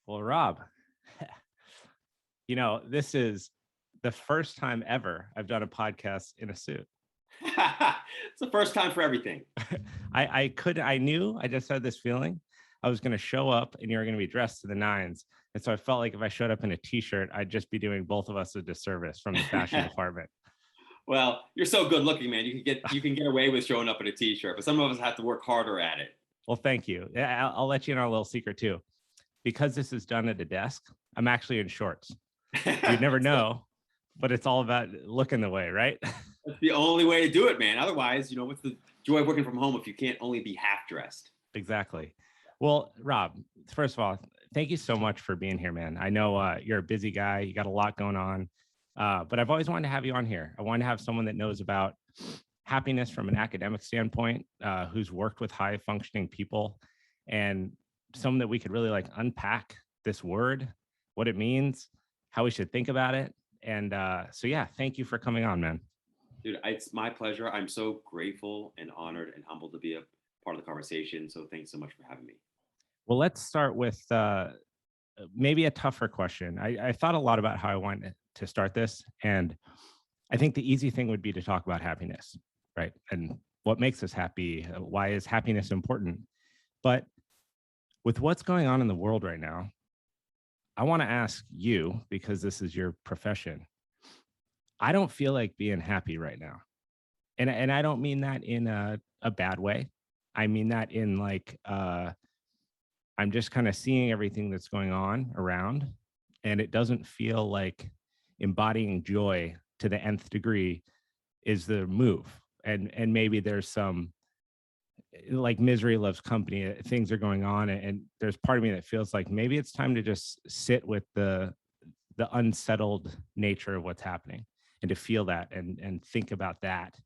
Well, Rob, this is the first time ever I've done a podcast in a suit. It's the first time for everything. I knew, I just had this feeling I was going to show up and you were going to be dressed to the nines. And so I felt like if I showed up in a t-shirt, I'd just be doing both of us a disservice from the fashion department. Well, you're so good looking, man. You can get away with showing up in a t-shirt, but some of us have to work harder at it. Well, thank you. I'll let you in on a little secret too. Because this is done at a desk, I'm actually in shorts. You'd never know, but it's all about looking the way, right? That's the only way to do it, man. Otherwise, what's the joy of working from home if you can't only be half dressed? Exactly. Well, Rob, first of all, thank you so much for being here, man. I know you're a busy guy. You got a lot going on, but I've always wanted to have you on here. I want to have someone that knows about happiness from an academic standpoint, who's worked with high functioning people, and someone that we could really unpack this word, what it means, how we should think about it. And so, yeah, thank you for coming on, man. Dude, it's my pleasure. I'm so grateful and honored and humbled to be a part of the conversation. So thanks so much for having me. Well, let's start with maybe a tougher question. I thought a lot about how I wanted to start this. And I think the easy thing would be to talk about happiness, right? And what makes us happy? Why is happiness important? But with what's going on in the world right now, I want to ask you, because this is your profession, I don't feel like being happy right now. And I don't mean that in a bad way. I mean that in I'm just kind of seeing everything that's going on around, and it doesn't feel like embodying joy to the nth degree is the move. And maybe there's some like misery loves company. Things are going on, and there's part of me that feels like maybe it's time to just sit with the unsettled nature of what's happening and to feel that and think about that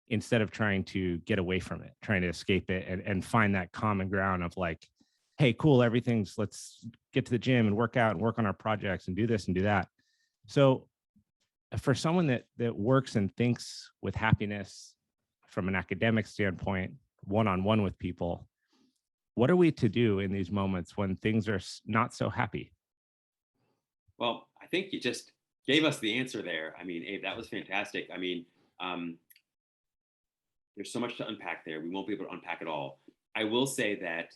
instead of trying to get away from it, trying to escape it and find that common ground of like, hey, cool, let's get to the gym and work out and work on our projects and do this and do that. So for someone that works and thinks with happiness from an academic standpoint, one-on-one with people, what are we to do in these moments when things are not so happy? Well, I think you just gave us the answer there. I mean, Abe, that was fantastic. I mean, there's so much to unpack there. We won't be able to unpack it all. I will say that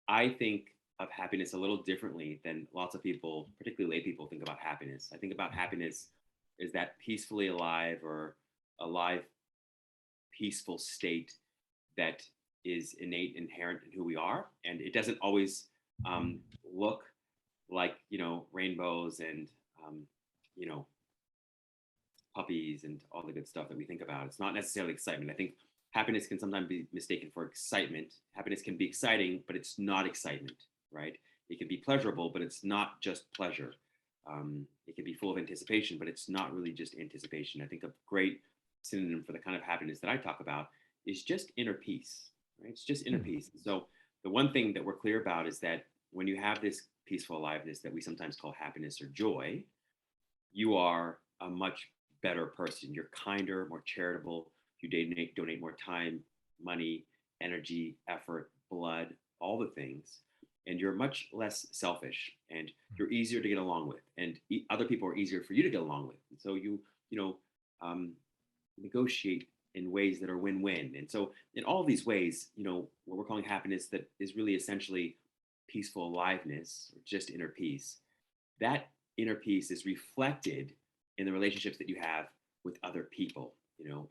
I think of happiness a little differently than lots of people, particularly lay people, think about happiness. I think about happiness as that peacefully alive or alive, peaceful state that is innate, inherent in who we are. And it doesn't always look like, rainbows and, puppies and all the good stuff that we think about. It's not necessarily excitement. I think happiness can sometimes be mistaken for excitement. Happiness can be exciting, but it's not excitement, right? It can be pleasurable, but it's not just pleasure. It can be full of anticipation, but it's not really just anticipation. I think a great synonym for the kind of happiness that I talk about is just inner peace, right? It's just inner peace. So the one thing that we're clear about is that when you have this peaceful aliveness that we sometimes call happiness or joy, you are a much better person. You're kinder, more charitable. You donate more time, money, energy, effort, blood, all the things. And you're much less selfish and you're easier to get along with. And other people are easier for you to get along with. And so you negotiate in ways that are win-win. And so in all these ways, what we're calling happiness that is really essentially peaceful aliveness or just inner peace, that inner peace is reflected in the relationships that you have with other people,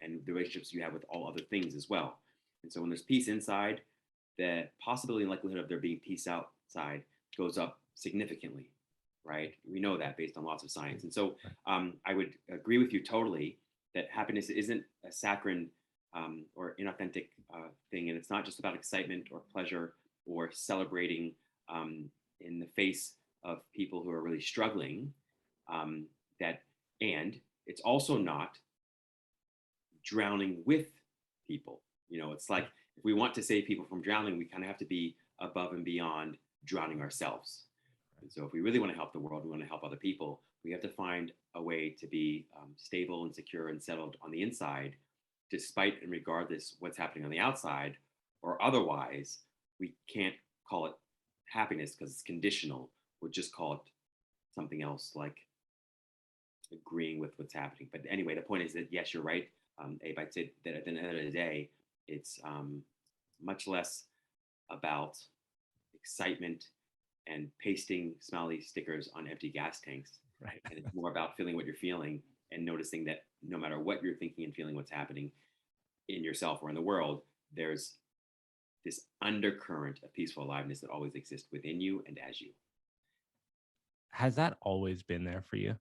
and the relationships you have with all other things as well. And so when there's peace inside, the possibility and likelihood of there being peace outside goes up significantly, right? We know that based on lots of science. And so I would agree with you totally that happiness isn't a saccharine or inauthentic thing. And it's not just about excitement or pleasure or celebrating in the face of people who are really struggling. And it's also not drowning with people. It's like if we want to save people from drowning, we kind of have to be above and beyond drowning ourselves. And so if we really want to help the world, we want to help other people, we have to find a way to be stable and secure and settled on the inside, despite and regardless what's happening on the outside, or otherwise we can't call it happiness because it's conditional would just call it something else, like agreeing with what's happening. But anyway, the point is that yes, you're right, Abe. I'd say that at the end of the day, it's much less about excitement and pasting smiley stickers on empty gas tanks. Right. And it's more about feeling what you're feeling and noticing that no matter what you're thinking and feeling, what's happening in yourself or in the world, there's this undercurrent of peaceful aliveness that always exists within you and as you. Has that always been there for you?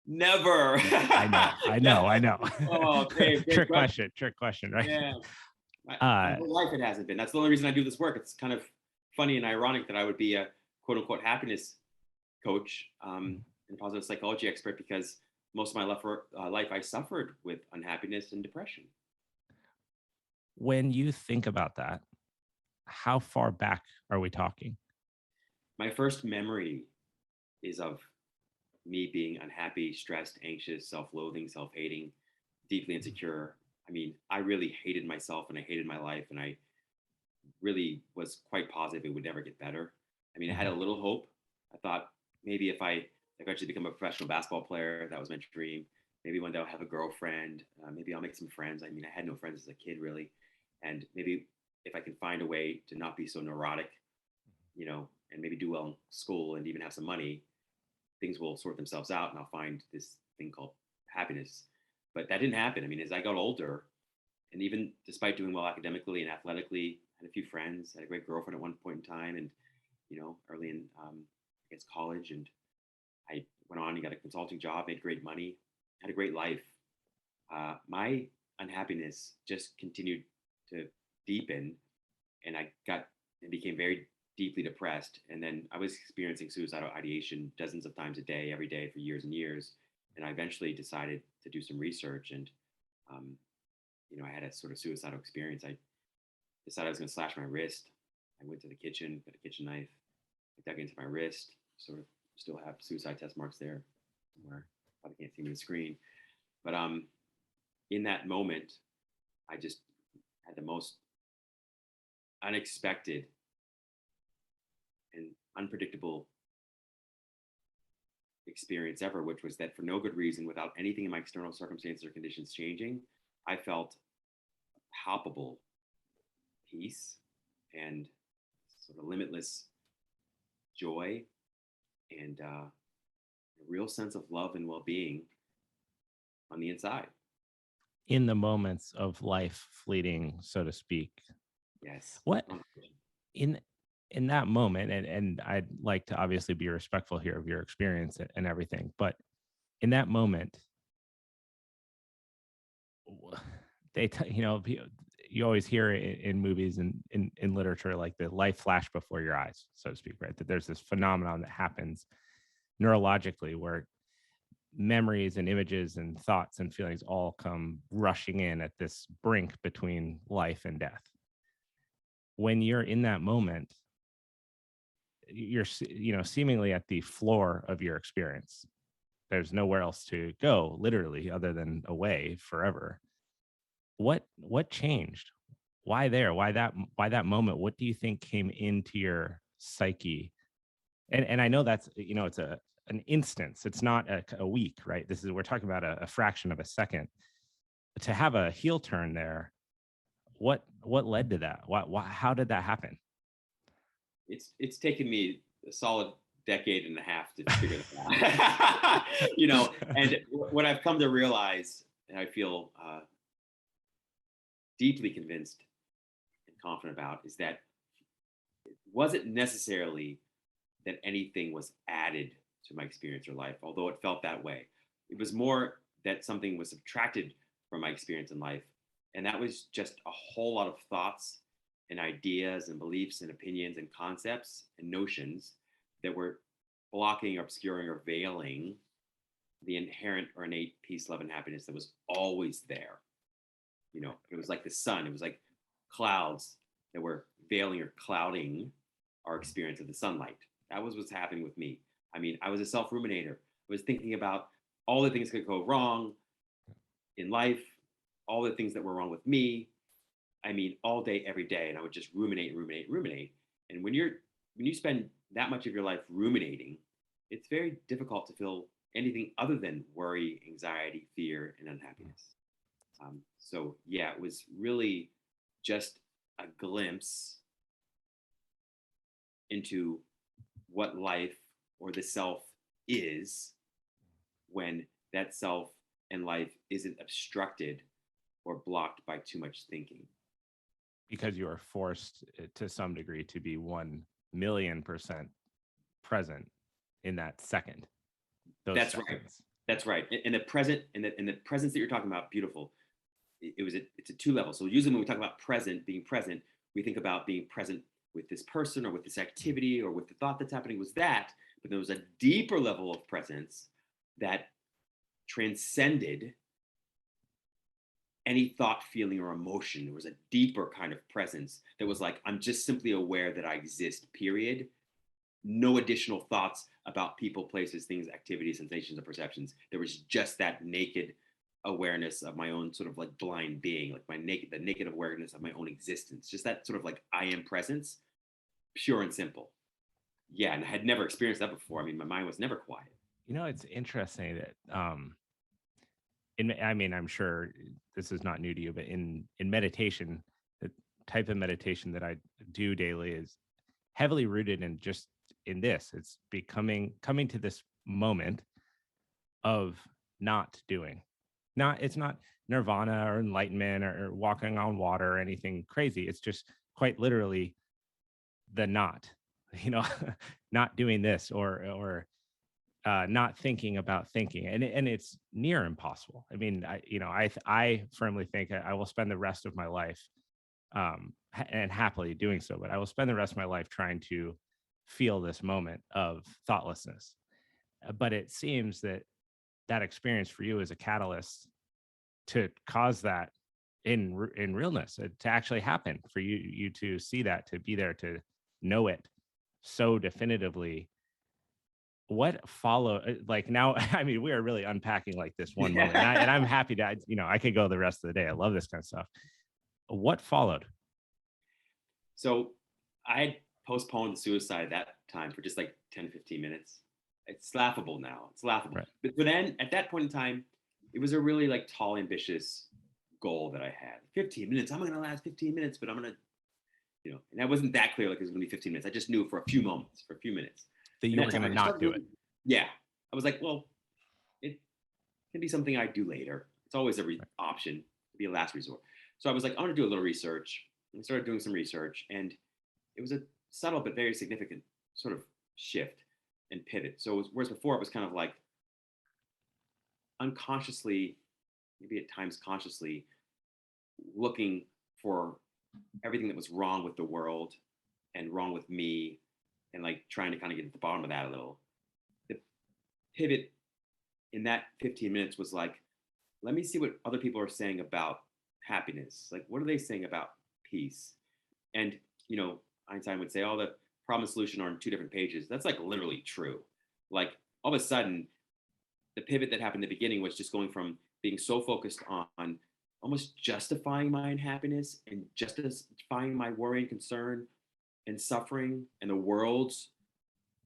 Never. I know. Oh, great Trick question, right? Yeah. My whole life it hasn't been. That's the only reason I do this work. It's kind of funny and ironic that I would be a quote unquote happiness coach and positive psychology expert, because most of my life I suffered with unhappiness and depression. When you think about that, how far back are we talking? My first memory is of me being unhappy, stressed, anxious, self-loathing, self-hating, deeply insecure. I mean, I really hated myself and I hated my life, and I really was quite positive it would never get better. I mean, I had a little hope. I thought maybe if I eventually become a professional basketball player, that was my dream. Maybe one day I'll have a girlfriend. Maybe I'll make some friends. I mean, I had no friends as a kid, really. And maybe if I can find a way to not be so neurotic, and maybe do well in school and even have some money, things will sort themselves out and I'll find this thing called happiness. But that didn't happen. I mean, as I got older, and even despite doing well academically and athletically, I had a few friends, had a great girlfriend at one point in time, and early in I guess college, and I went on and got a consulting job, made great money, had a great life. My unhappiness just continued to deepen, and I became very deeply depressed. And then I was experiencing suicidal ideation dozens of times a day, every day for years and years. And I eventually decided to do some research, and I had a sort of suicidal experience. I decided I was going to slash my wrist. I went to the kitchen, got a kitchen knife, I dug into my wrist, sort of still have suicide test marks there somewhere. Probably can't see me on the screen. But in that moment, I just had the most unexpected and unpredictable experience ever, which was that for no good reason, without anything in my external circumstances or conditions changing, I felt palpable peace and sort of limitless joy and a real sense of love and well-being on the inside. In the moments of life fleeting, so to speak. Yes. What in that moment, and I'd like to obviously be respectful here of your experience and everything, but in that moment, you always hear in movies and in literature, like the life flash before your eyes, so to speak, right? That there's this phenomenon that happens neurologically where memories and images and thoughts and feelings all come rushing in at this brink between life and death. When you're in that moment, you're seemingly at the floor of your experience. There's nowhere else to go, literally, other than away forever. What changed? Why there? Why that moment? What do you think came into your psyche? And I know that's it's an instance. It's not a week, right? We're talking about a fraction of a second. To have a heel turn there, what led to that? How did that happen? It's taken me a solid decade and a half to figure that out. And what I've come to realize, and I feel deeply convinced and confident about, is that it wasn't necessarily that anything was added to my experience or life, although it felt that way. It was more that something was subtracted from my experience in life. And that was just a whole lot of thoughts and ideas and beliefs and opinions and concepts and notions that were blocking or obscuring or veiling the inherent or innate peace, love, and happiness that was always there. It was like the sun. It was like clouds that were veiling or clouding our experience of the sunlight. That was what's happening with me. I mean, I was a self-ruminator. I was thinking about all the things that could go wrong in life, all the things that were wrong with me. I mean, all day, every day. And I would just ruminate. And when you're when you spend that much of your life ruminating, it's very difficult to feel anything other than worry, anxiety, fear, and unhappiness. So yeah, it was really just a glimpse into what life or the self is when that self and life isn't obstructed or blocked by too much thinking. Because you are forced to some degree to be 1,000,000% present in that second. That's seconds. Right. That's right. In the present, in the presence that you're talking about, beautiful. It's a two level. So usually when we talk about being present, we think about being present with this person or with this activity or with the thought that's happening was that, but there was a deeper level of presence that transcended any thought, feeling, or emotion. There was a deeper kind of presence that was like, I'm just simply aware that I exist, period. No additional thoughts about people, places, things, activities, sensations, or perceptions. There was just that naked awareness of my own sort of like blind being, like the naked awareness of my own existence. Just that sort of like I am presence, pure and simple. Yeah, and I had never experienced that before. I mean, my mind was never quiet. It's interesting that I'm sure this is not new to you, but in meditation, the type of meditation that I do daily is heavily rooted in just in this. It's coming to this moment of not doing. It's not nirvana or enlightenment or walking on water or anything crazy. It's just quite literally the not, not doing this or not thinking about thinking, and it's near impossible. I mean, I firmly think I will spend the rest of my life, and happily doing so, but I will spend the rest of my life trying to feel this moment of thoughtlessness. But it seems that experience for you is a catalyst to cause that in realness, to actually happen, for you to see that, to be there, to know it so definitively. What followed, like now, I mean, we are really unpacking like this one moment, and I'm happy to, I could go the rest of the day. I love this kind of stuff. What followed? So I had postponed suicide at that time for just like 10, 15 minutes. It's laughable now. It's laughable. Right. But then at that point in time, it was a really like tall, ambitious goal that I had. 15 minutes. I'm going to last 15 minutes, but I'm going to, and that wasn't that clear. Like it was going to be 15 minutes. I just knew for a few minutes. That you were going to not do it. Yeah. I was like, well, it can be something I do later. It's always a option to be a last resort. So I was like, I'm going to do a little research. And I started doing some research, and it was a subtle but very significant sort of shift and pivot. So whereas before it was kind of like unconsciously, maybe at times consciously, looking for everything that was wrong with the world and wrong with me, and like trying to kind of get at the bottom of that a little. The pivot in that 15 minutes was like, let me see what other people are saying about happiness. Like, what are they saying about peace? And, Einstein would say, oh, the problem and solution are on 2 different pages. That's like literally true. Like all of a sudden, the pivot that happened at the beginning was just going from being so focused on almost justifying my unhappiness and justifying my worry and concern and suffering and the world's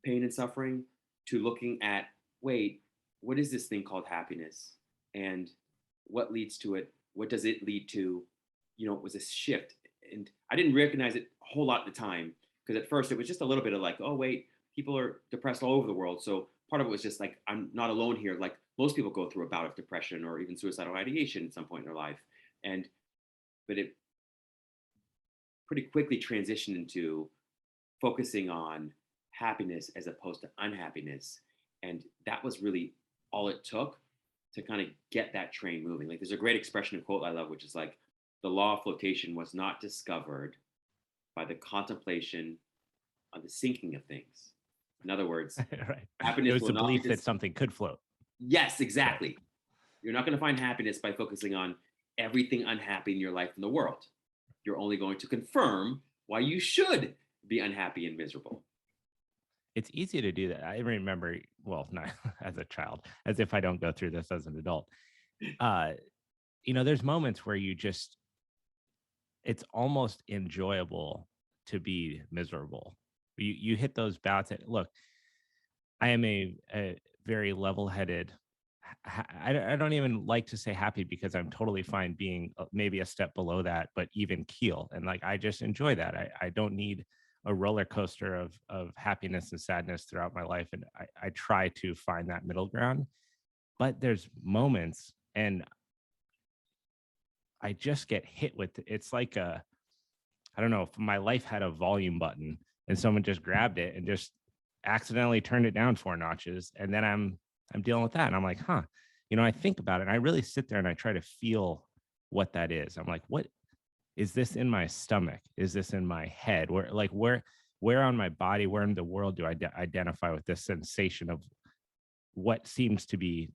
pain and suffering, to looking at, wait, what is this thing called happiness? And what leads to it? What does it lead to? It was a shift. And I didn't recognize it a whole lot at the time, because at first it was just a little bit of like, oh, wait, people are depressed all over the world. So part of it was just like, I'm not alone here. Like most people go through a bout of depression or even suicidal ideation at some point in their life. But it pretty quickly transitioned into focusing on happiness as opposed to unhappiness. And that was really all it took to kind of get that train moving. Like there's a great expression and quote I love, which is like, the law of flotation was not discovered by the contemplation of the sinking of things. In other words, right. Happiness it was the belief that something could float. Yes, exactly. Right. You're not going to find happiness by focusing on everything unhappy in your life in the world. You're only going to confirm why you should be unhappy and miserable. It's easy to do that. I remember, well, not as a child, as if I don't go through this as an adult. There's moments where it's almost enjoyable to be miserable. You hit those bouts. Look, I am a very level-headed. I don't even like to say happy because I'm totally fine being maybe a step below that, but even keel. And like I just enjoy that. I don't need a roller coaster of happiness and sadness throughout my life. And I try to find that middle ground. But there's moments, and I just get hit with it's like I don't know if my life had a volume button and someone just grabbed it and just accidentally turned it down 4 notches. And then I'm dealing with that. And I'm like, huh, I think about it and I really sit there and I try to feel what that is. I'm like, what is this in my stomach? Is this in my head? Where on my body, where in the world do I identify with this sensation of what seems to be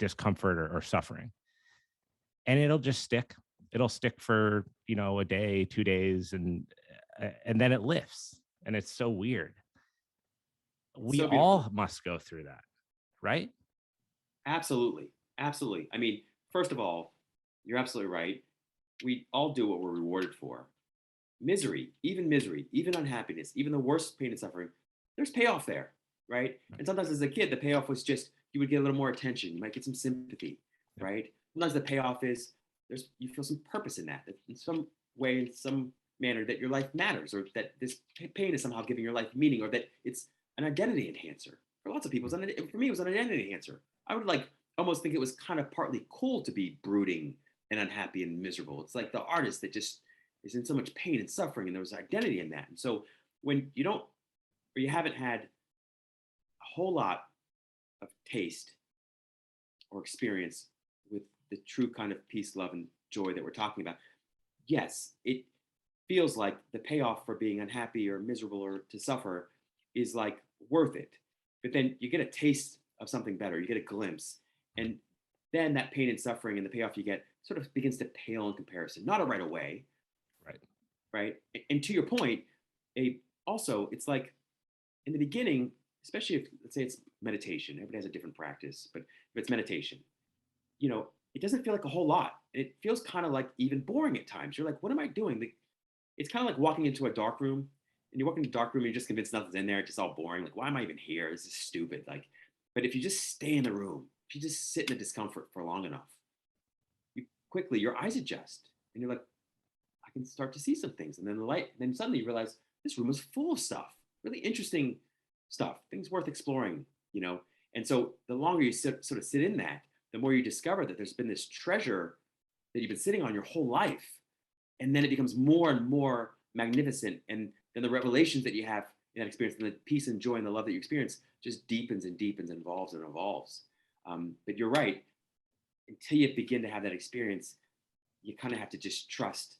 discomfort or suffering? And it'll just stick. It'll stick for, a day, 2 days, and then it lifts. And it's so weird. It's We so beautiful. all must go through that, right? Absolutely. Absolutely. I mean, first of all, you're absolutely right. We all do what we're rewarded for. Misery, even unhappiness, even the worst pain and suffering, there's payoff there, right? And sometimes as a kid, the payoff was just you would get a little more attention. You might get some sympathy, Yeah. right? Sometimes the payoff is you feel some purpose in that in some way, in some manner, that your life matters, or that this pain is somehow giving your life meaning, or that it's an identity enhancer. For lots of people, for me, it was an identity enhancer. I would like almost think it was kind of partly cool to be brooding and unhappy and miserable. It's like the artist that just is in so much pain and suffering, and there was identity in that. And so when you don't, or you haven't had a whole lot of taste or experience with the true kind of peace, love, and joy that we're talking about, yes, it feels like the payoff for being unhappy or miserable or to suffer is like worth it. But then you get a taste of something better, you get a glimpse, and then that pain and suffering and the payoff you get sort of begins to pale in comparison. Not right away, Right. right? And to your point, also it's like in the beginning, especially if let's say it's meditation, everybody has a different practice, but if it's meditation, it doesn't feel like a whole lot. It feels kind of like even boring at times. You're like, what am I doing? Like, it's kind of like walking into a dark room, and you walk into a dark room and you're just convinced nothing's in there. It's just all boring. Like, why am I even here? This is stupid. Like, but if you just stay in the room, if you just sit in the discomfort for long enough, your eyes adjust and you're like, I can start to see some things. And then the light, then suddenly you realize this room is full of stuff, really interesting stuff, things worth exploring. And so the longer you sort of sit in that, the more you discover that there's been this treasure that you've been sitting on your whole life. And then it becomes more and more magnificent. And then the revelations that you have in that experience, and the peace and joy and the love that you experience just deepens and deepens and evolves and evolves. But you're right. Until you begin to have that experience, you kind of have to just trust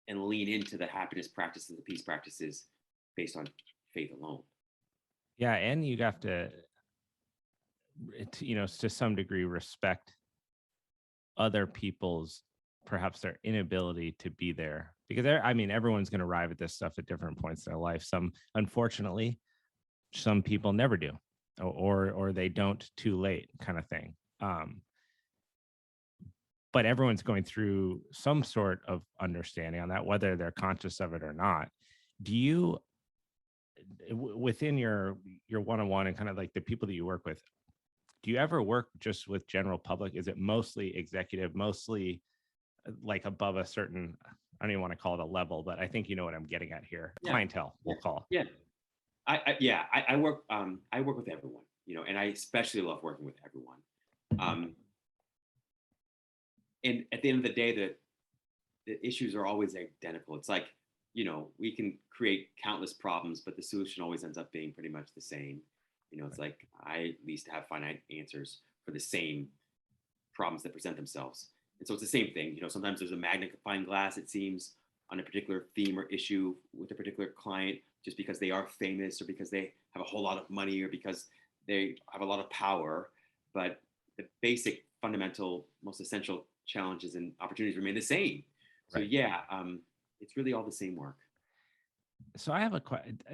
and lean into the happiness practices, the peace practices based on faith alone. Yeah. And you have to, to some degree, respect other people's perhaps their inability to be there because everyone's going to arrive at this stuff at different points in their life. Some, unfortunately, some people never do, or they don't too late, kind of thing. But everyone's going through some sort of understanding on that, whether they're conscious of it or not. Do you, within your one-on-one and kind of like the people that you work with, do you ever work just with general public? Is it mostly executive, mostly like above a certain, I don't even want to call it a level, but I think you know what I'm getting at here. Yeah. Clientele, we'll call. Yeah. I work with everyone, and I especially love working with everyone. And at the end of the day, the issues are always identical. It's like, we can create countless problems, but the solution always ends up being pretty much the same. It's like I at least have finite answers for the same problems that present themselves. And so it's the same thing. Sometimes there's a magnifying glass, it seems, on a particular theme or issue with a particular client, just because they are famous or because they have a whole lot of money or because they have a lot of power. But the basic, fundamental, most essential challenges and opportunities remain the same. So Right. yeah, it's really all the same work. So I have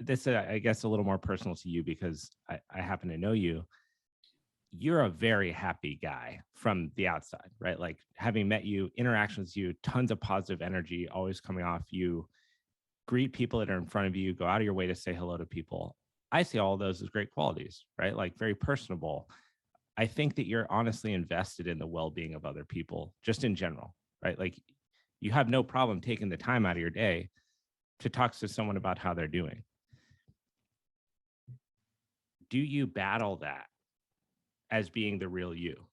this, I guess, a little more personal to you because I happen to know you. You're a very happy guy from the outside, right? Like having met you, interactions with you, tons of positive energy always coming off you. greet people that are in front of you, go out of your way to say hello to people. I see all of those as great qualities, right? Like very personable. I think that you're honestly invested in the well-being of other people, just in general, right? Like you have no problem taking the time out of your day to talk to someone about how they're doing. Do you battle that as being the real you?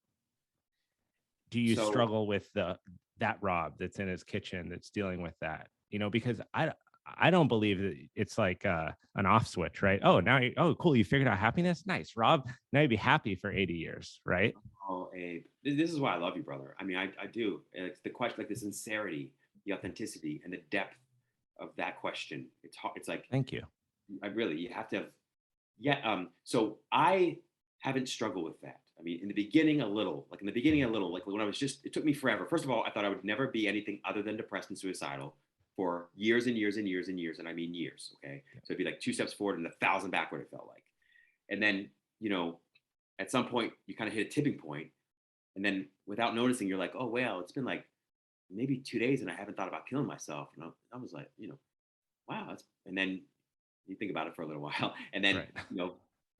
Do you So struggle with that Rob that's in his kitchen that's dealing with that? Because I don't believe that it's like an off switch, right? Oh, now oh cool, you figured out happiness. Nice, Rob. Now you'd be happy for 80 years, right? Oh, Abe, this is why I love you, brother. I mean, I do. It's the question, like the sincerity, the authenticity, and the depth of that question. It's hard. It's like Thank you. I really, you have to have. Yeah. So I haven't struggled with that. I mean, in the beginning, a little. Like in the beginning, a little. Like when I was just, it took me forever. First of all, I thought I would never be anything other than depressed and suicidal for years and years and years and years, and I mean years. Okay, so it'd be like 2 steps forward and 1,000 backward. It felt like, and then at some point you kind of hit a tipping point, and then without noticing, you're like, oh well, it's been like maybe 2 days, and I haven't thought about killing myself. And I was like, wow. And then you think about it for a little while, and then Right.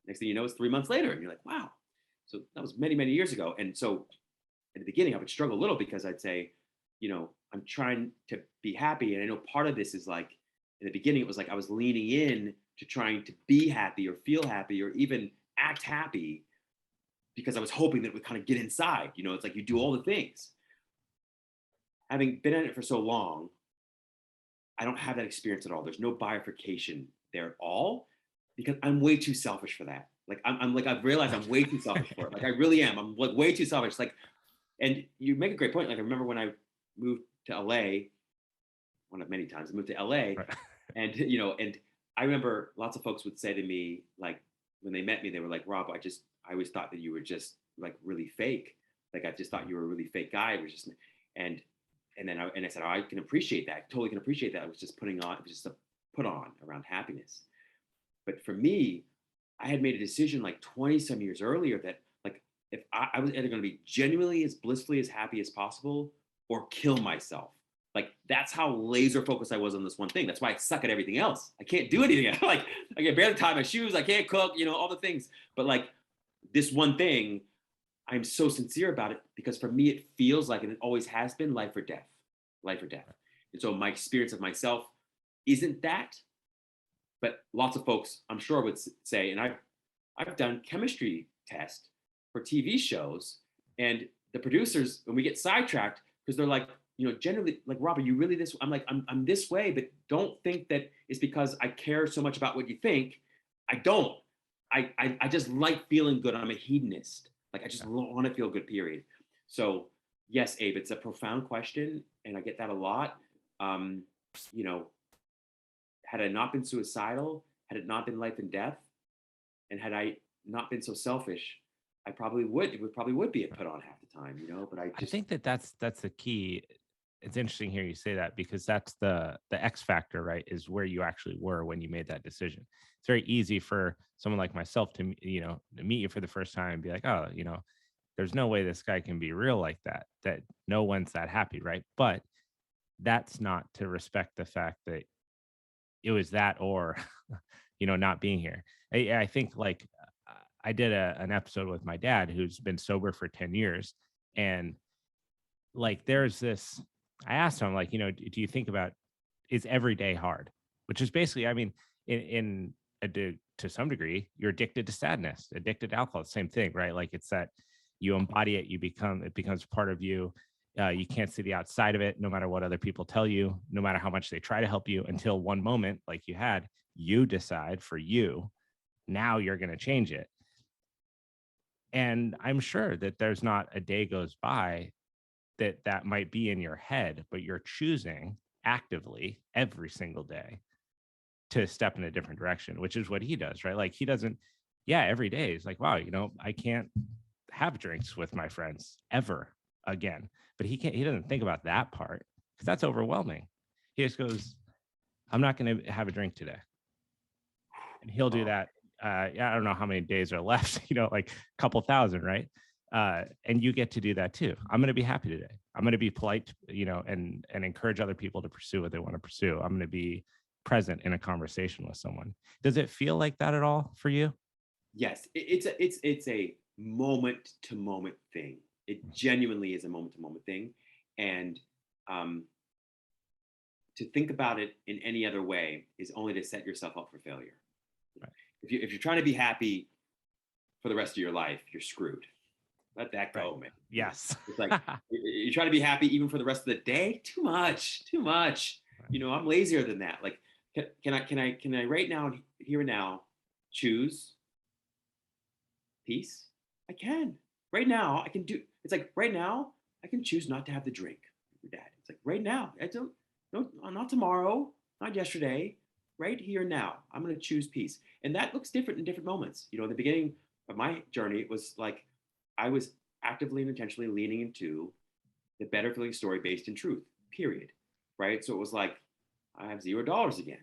next thing you know, it's 3 months later, and you're like, wow. So that was many, many years ago. And so at the beginning, I would struggle a little because I'd say, I'm trying to be happy, and I know part of this is like in the beginning, it was like I was leaning in to trying to be happy or feel happy or even act happy because I was hoping that it would kind of get inside. It's like you do all the things. Having been in it for so long, I don't have that experience at all. There's no bifurcation there at all because I'm way too selfish for that. Like I'm like I've realized I'm way too selfish for it. Like I really am. I'm like way too selfish. Like, and you make a great point. Like I remember when I moved to LA, one of many times I moved to LA, Right. and and I remember lots of folks would say to me, like when they met me, they were like, Rob, I always thought that you were just like really fake. Like I just thought you were a really fake guy. It was just and and then I said, oh, I can appreciate that. I totally can appreciate that. It was just putting on, it was just a put on around happiness. But for me, I had made a decision like 20 some years earlier that like if I was either going to be genuinely as blissfully as happy as possible or kill myself. Like that's how laser focused I was on this one thing. That's why I suck at everything else. I can't do anything. Like I can barely tie my shoes. I can't cook, all the things. But like this one thing, I'm so sincere about it because for me, it feels like, and it always has been life or death, life or death. And so my experience of myself isn't that, but lots of folks I'm sure would say, and I've done chemistry tests for TV shows, and the producers, when we get sidetracked, because they're like, generally like, Rob, are you really this? I'm like, I'm this way, but don't think that it's because I care so much about what you think. I don't. I just like feeling good. I'm a hedonist. Like I just want to feel good, period. So yes, Abe, it's a profound question, and I get that a lot. You know, had I not been suicidal, had it not been life and death, and had I not been so selfish, I probably would. It would probably would be a put on half the time, But I think that's the key. It's interesting here you say that because that's the X factor, right? Is where you actually were when you made that decision. It's very easy for someone like myself to to meet you for the first time and be like, oh, there's no way this guy can be real like that. That no one's that happy, right? But that's not to respect the fact that it was that or not being here. I think like I did an episode with my dad who's been sober for 10 years, and like there's this, I asked him like, do you think about, is every day hard? Which is basically, I mean, to some degree, you're addicted to sadness, addicted to alcohol, same thing, right? Like it's that you embody it, it becomes part of you. You can't see the outside of it, no matter what other people tell you, no matter how much they try to help you, until one moment, like you decide for you, now you're going to change it. And I'm sure that there's not a day goes by that might be in your head, but you're choosing actively every single day to step in a different direction, which is what he does, right? Like he doesn't, every day is like, wow, I can't have drinks with my friends ever again. But he doesn't think about that part because that's overwhelming. He just goes, I'm not going to have a drink today. And he'll do that. I don't know how many days are left, like a couple thousand, right? And you get to do that too. I'm going to be happy today. I'm going to be polite, and encourage other people to pursue what they want to pursue. I'm going to be present in a conversation with someone. Does it feel like that at all for you? Yes, it's a moment to moment thing. It genuinely is a moment to moment thing, and um, to think about it in any other way is only to set yourself up for failure. Right. If you're trying to be happy for the rest of your life, you're screwed. Let that go, Right. man. Yes. It's like you're trying to be happy even for the rest of the day. Too much, too much. I'm lazier than that. Like, can I right now, here and now, choose peace? I can. Right now, I can do. It's like right now, I can choose not to have the drink with your dad. It's like right now. I don't. No, not tomorrow. Not yesterday. Right here and now, I'm going to choose peace, and that looks different in different moments. In the beginning of my journey, it was like I was actively and intentionally leaning into the better feeling story based in truth. Period. Right. So it was like I have $0 again.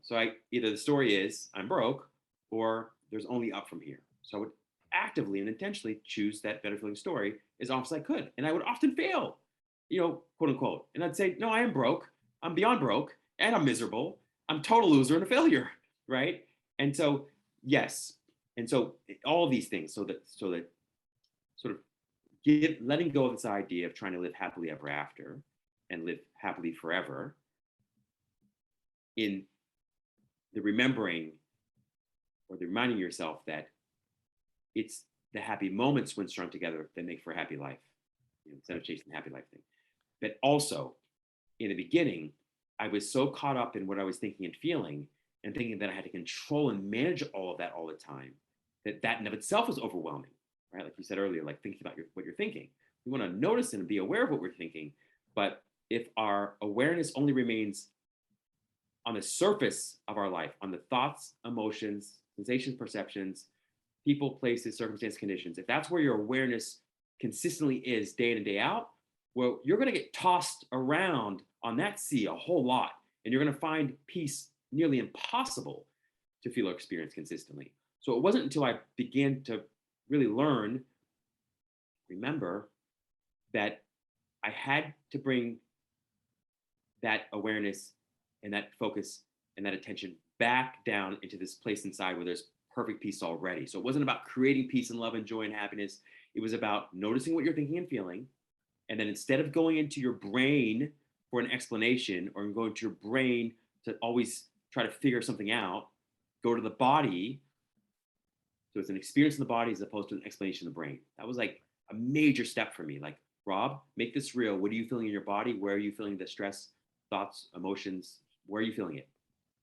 So I either the story is I'm broke or there's only up from here. So I would actively and intentionally choose that better feeling story as often as I could. And I would often fail, quote unquote. And I'd say, no, I am broke. I'm beyond broke and I'm miserable. I'm a total loser and a failure. Right. And so, yes. And so all of these things, so that sort of letting go of this idea of trying to live happily ever after and live happily forever in the remembering or the reminding yourself that it's the happy moments when strung together that make for a happy life, instead of chasing the happy life thing. But also, in the beginning, I was so caught up in what I was thinking and feeling and thinking that I had to control and manage all of that all the time, that in of itself was overwhelming, right? Like you said earlier, like thinking about what you're thinking. We want to notice and be aware of what we're thinking. But if our awareness only remains on the surface of our life, on the thoughts, emotions, sensations, perceptions, people, places, circumstances, conditions, if that's where your awareness consistently is day in and day out, well, you're going to get tossed around on that sea a whole lot. And you're going to find peace nearly impossible to feel or experience consistently. So it wasn't until I began to really remember that I had to bring that awareness and that focus and that attention back down into this place inside where there's perfect peace already. So it wasn't about creating peace and love and joy and happiness. It was about noticing what you're thinking and feeling. And then instead of going into your brain for an explanation or going to your brain to always try to figure something out, go to the body. So it's an experience in the body as opposed to an explanation in the brain. That was like a major step for me. Like, Rob, make this real. What are you feeling in your body? Where are you feeling the stress, thoughts, emotions? Where are you feeling it?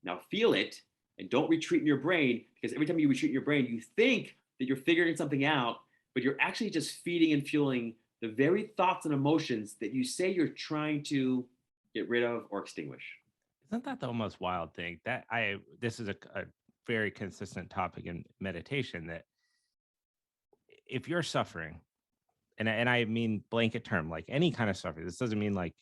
Now feel it and don't retreat in your brain, because every time you retreat in your brain, you think that you're figuring something out, but you're actually just feeding and fueling the very thoughts and emotions that you say you're trying to get rid of or extinguish. Isn't that the most wild thing? This is a very consistent topic in meditation, that if you're suffering, and I mean blanket term, like any kind of suffering, this doesn't mean like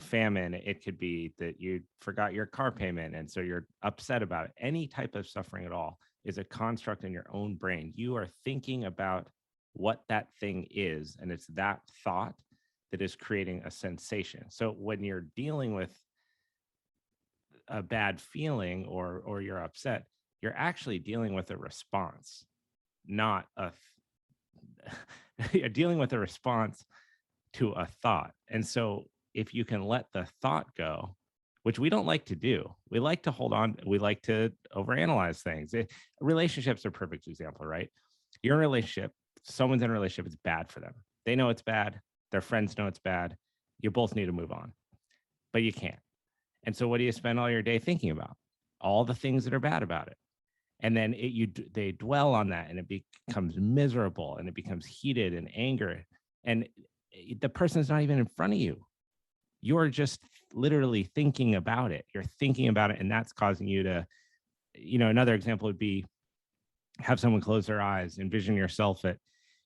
famine. It could be that you forgot your car payment and so you're upset about it. Any type of suffering at all is a construct in your own brain. You are thinking about what that thing is, and it's that thought that is creating a sensation. So when you're dealing with a bad feeling or you're upset, you're actually dealing with a response, not a you're dealing with a response to a thought. And so if you can let the thought go, which we don't like to do, we like to hold on, we like to overanalyze things. Relationships are a perfect example, right? You're in a relationship, someone's in a relationship, it's bad for them. They know it's bad, their friends know it's bad. You both need to move on, but you can't. And so what do you spend all your day thinking about? All the things that are bad about it. And then they dwell on that, and it becomes miserable, and it becomes heated and anger. And the person's not even in front of you. You're just literally thinking about it. You're thinking about it, and that's causing you to, another example would be have someone close their eyes, envision yourself at,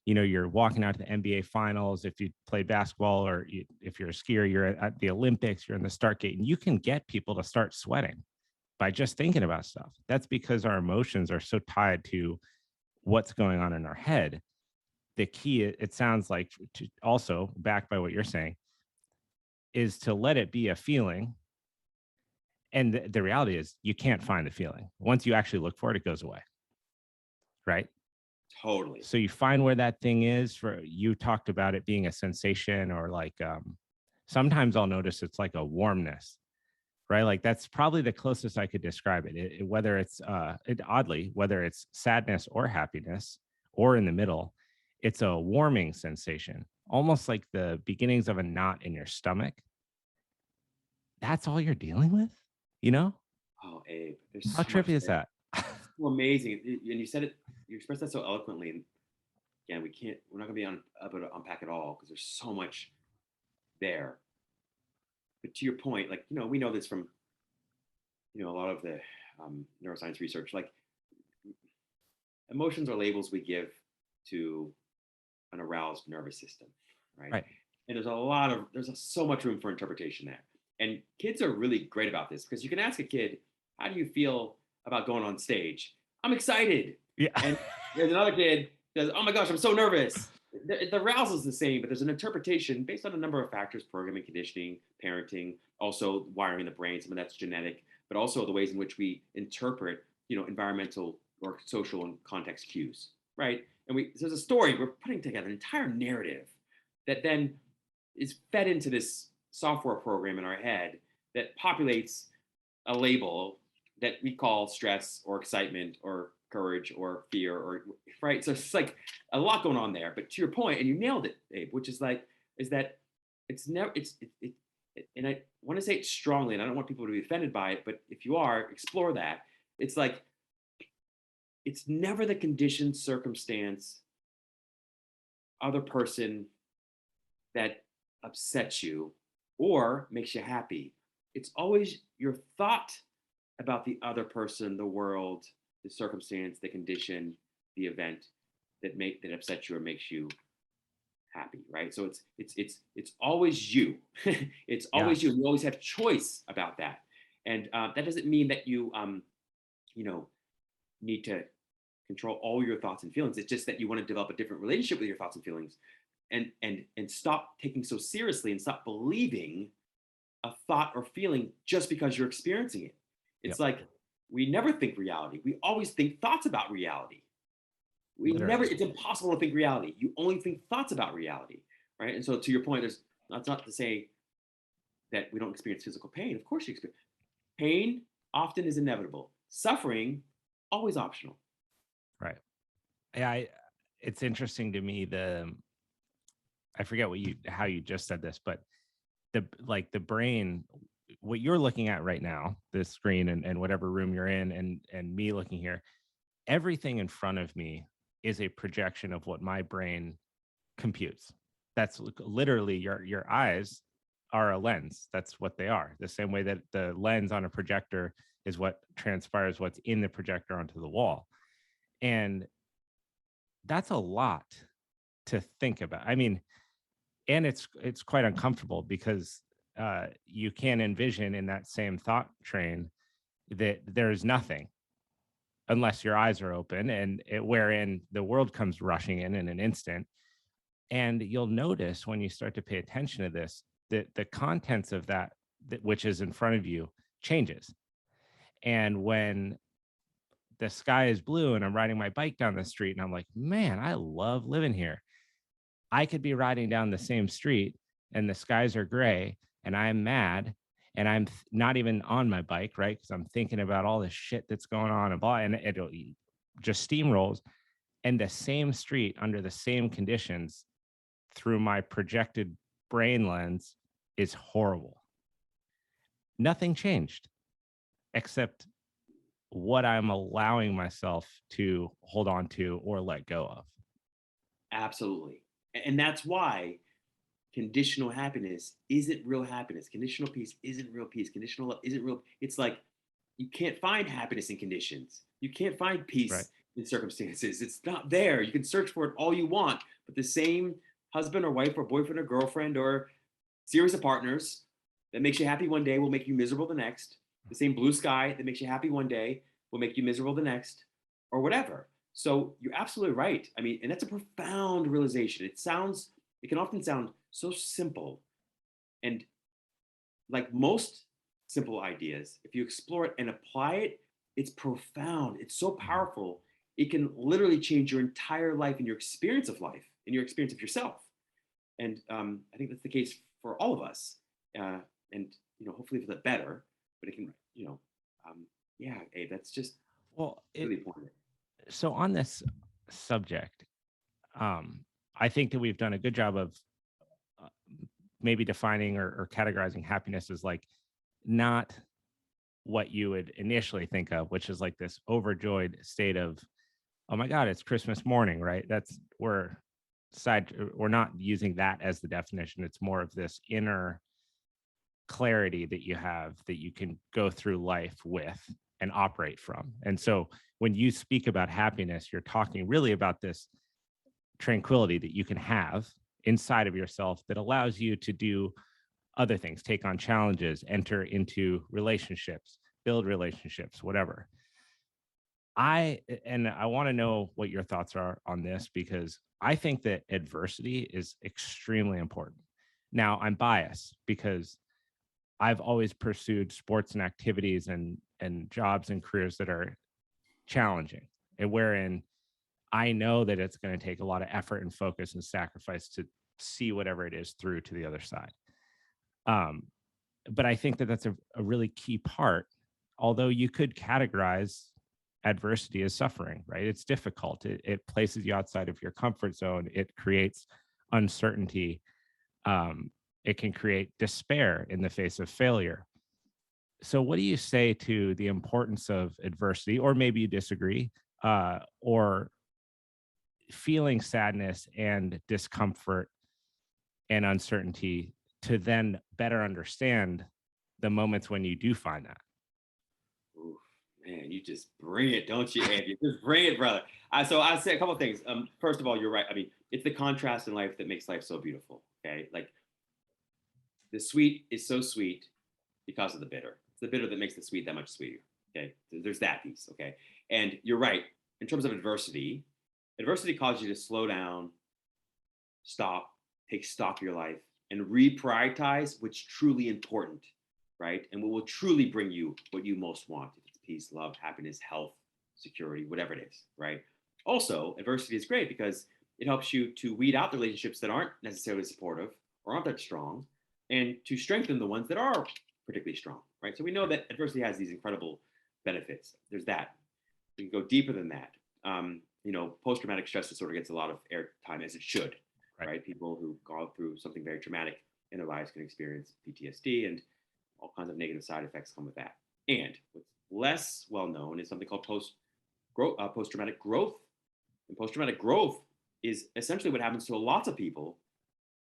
you're walking out to the NBA finals. If you play basketball, or if you're a skier, you're at the Olympics, you're in the start gate, and you can get people to start sweating by just thinking about stuff. That's because our emotions are so tied to what's going on in our head. The key, it sounds like, also backed by what you're saying, is to let it be a feeling And the reality is you can't find the feeling. Once you actually look for it, it goes away. Right. Totally. So you find where that thing is. For you talked about it being a sensation, or like sometimes I'll notice it's like a warmness, right? Like that's probably the closest I could describe it. Whether it's oddly, whether it's sadness or happiness or in the middle, it's a warming sensation, almost like the beginnings of a knot in your stomach. That's all you're dealing with, you know? Oh, Abe, there's How so much trippy is there. that? So amazing. And you said it, you expressed that so eloquently. And again, we're not going to be able to unpack it all because there's so much there. But to your point, like, we know this from, a lot of the neuroscience research, like emotions are labels we give to an aroused nervous system, right? Right. And there's so much room for interpretation there. And kids are really great about this because you can ask a kid, how do you feel about going on stage? I'm excited. Yeah. And there's another kid that says, oh my gosh, I'm so nervous. The arousal is the same, but there's an interpretation based on a number of factors: programming, conditioning, parenting, also wiring the brain. Some of that's genetic, but also the ways in which we interpret, environmental or social and context cues, right? And there's a story, we're putting together an entire narrative that then is fed into this software program in our head that populates a label that we call stress or excitement or courage or fear, or right. So it's like a lot going on there. But to your point, and you nailed it, Abe, which is that it's never and I want to say it strongly, and I don't want people to be offended by it, but if you are, explore that. It's like it's never the condition, circumstance, other person that upsets you or makes you happy. It's always your thought about the other person, the world, the circumstance, the condition, the event that upsets you or makes you happy, right? So it's always you. It's Yeah. always you. You always have choice about that, and that doesn't mean that you know, need to control all your thoughts and feelings. It's just that you want to develop a different relationship with your thoughts and feelings, and stop taking so seriously and stop believing a thought or feeling just because you're experiencing it. It's Yep. like we never think reality. We always think thoughts about reality. Literally. It's impossible to think reality. You only think thoughts about reality, right? And so to your point, that's not to say that we don't experience physical pain. Of course you experience pain. Often is inevitable. Suffering, always optional. Right. Yeah. It's interesting to me. I forget how you just said this, but the brain, what you're looking at right now, this screen and whatever room you're in, and me looking here, everything in front of me is a projection of what my brain computes. That's literally your eyes are a lens. That's what they are. The same way that the lens on a projector is what transpires what's in the projector onto the wall. And that's a lot to think about. I mean, and it's quite uncomfortable because you can envision in that same thought train that there's nothing unless your eyes are open, and wherein the world comes rushing in an instant. And you'll notice when you start to pay attention to this that the contents of which is in front of you changes. And when the sky is blue and I'm riding my bike down the street and I'm like, man, I love living here, I could be riding down the same street and the skies are gray and I'm mad and I'm not even on my bike, right? Because I'm thinking about all the shit that's going on and it'll just steamrolls. And the same street under the same conditions through my projected brain lens is horrible. Nothing changed except what I'm allowing myself to hold on to or let go of. Absolutely. And that's why conditional happiness isn't real happiness. Conditional peace isn't real peace. Conditional love isn't real. It's like you can't find happiness in conditions. You can't find Right. peace in circumstances. It's not there. You can search for it all you want, but the same husband or wife or boyfriend or girlfriend or series of partners that makes you happy one day will make you miserable the next. The same blue sky that makes you happy one day will make you miserable the next, or whatever. So you're absolutely right. I mean, and that's a profound realization. It can often sound so simple. And like most simple ideas, if you explore it and apply it, it's profound. It's so powerful. It can literally change your entire life and your experience of life and your experience of yourself. And I think that's the case for all of us. And hopefully for the better. But it can, yeah, Abe, that's just Well, really important. so on this subject, I think that we've done a good job of uh, maybe defining or categorizing happiness as like not what you would initially think of, which is like this overjoyed state of, oh my God, it's Christmas morning, right? We're not using that as the definition. It's more of this inner clarity that you have that you can go through life with and operate from. And so when you speak about happiness, you're talking really about this tranquility that you can have inside of yourself that allows you to do other things, take on challenges, enter into relationships, build relationships, whatever. I want to know what your thoughts are on this, because I think that adversity is extremely important. Now, I'm biased because I've always pursued sports and activities and jobs and careers that are challenging, and wherein I know that it's going to take a lot of effort and focus and sacrifice to see whatever it is through to the other side. But I think that that's a really key part, although you could categorize adversity as suffering, right? It's difficult. It places you outside of your comfort zone. It creates uncertainty. It can create despair in the face of failure. So what do you say to the importance of adversity, or maybe you disagree, or feeling sadness and discomfort and uncertainty to then better understand the moments when you do find that? Oof, man, you just bring it, don't you, Andy? You just bring it, brother. So I say a couple of things. First of all, you're right. I mean, it's the contrast in life that makes life so beautiful. Okay, like the sweet is so sweet because of the bitter. It's the bitter that makes the sweet that much sweeter. Okay, there's that piece. Okay, and you're right. In terms of adversity, adversity causes you to slow down, stop, take stock of your life, and reprioritize what's truly important, right? And what will truly bring you what you most want. If it's peace, love, happiness, health, security, whatever it is, right? Also, adversity is great because it helps you to weed out the relationships that aren't necessarily supportive or aren't that strong, and to strengthen the ones that are particularly strong, right? So we know that adversity has these incredible benefits. There's that. We can go deeper than that. Post-traumatic stress disorder gets a lot of airtime, as it should, right? People who've gone through something very traumatic in their lives can experience PTSD, and all kinds of negative side effects come with that. And what's less well known is something called post-traumatic growth. And post-traumatic growth is essentially what happens to lots of people,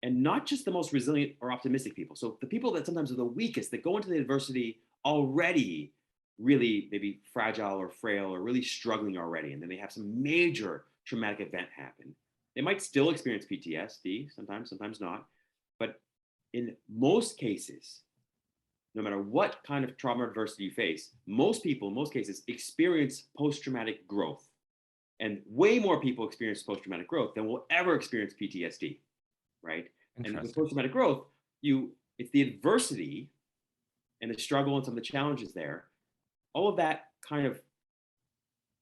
and not just the most resilient or optimistic people. So the people that sometimes are the weakest, that go into the adversity already really maybe fragile or frail or really struggling already, and then they have some major traumatic event happen. They might still experience PTSD, sometimes not. But in most cases, no matter what kind of trauma or adversity you face, most people, in most cases, experience post-traumatic growth. And way more people experience post-traumatic growth than will ever experience PTSD, right? And with post-traumatic growth, it's the adversity and the struggle and some of the challenges there. All of that kind of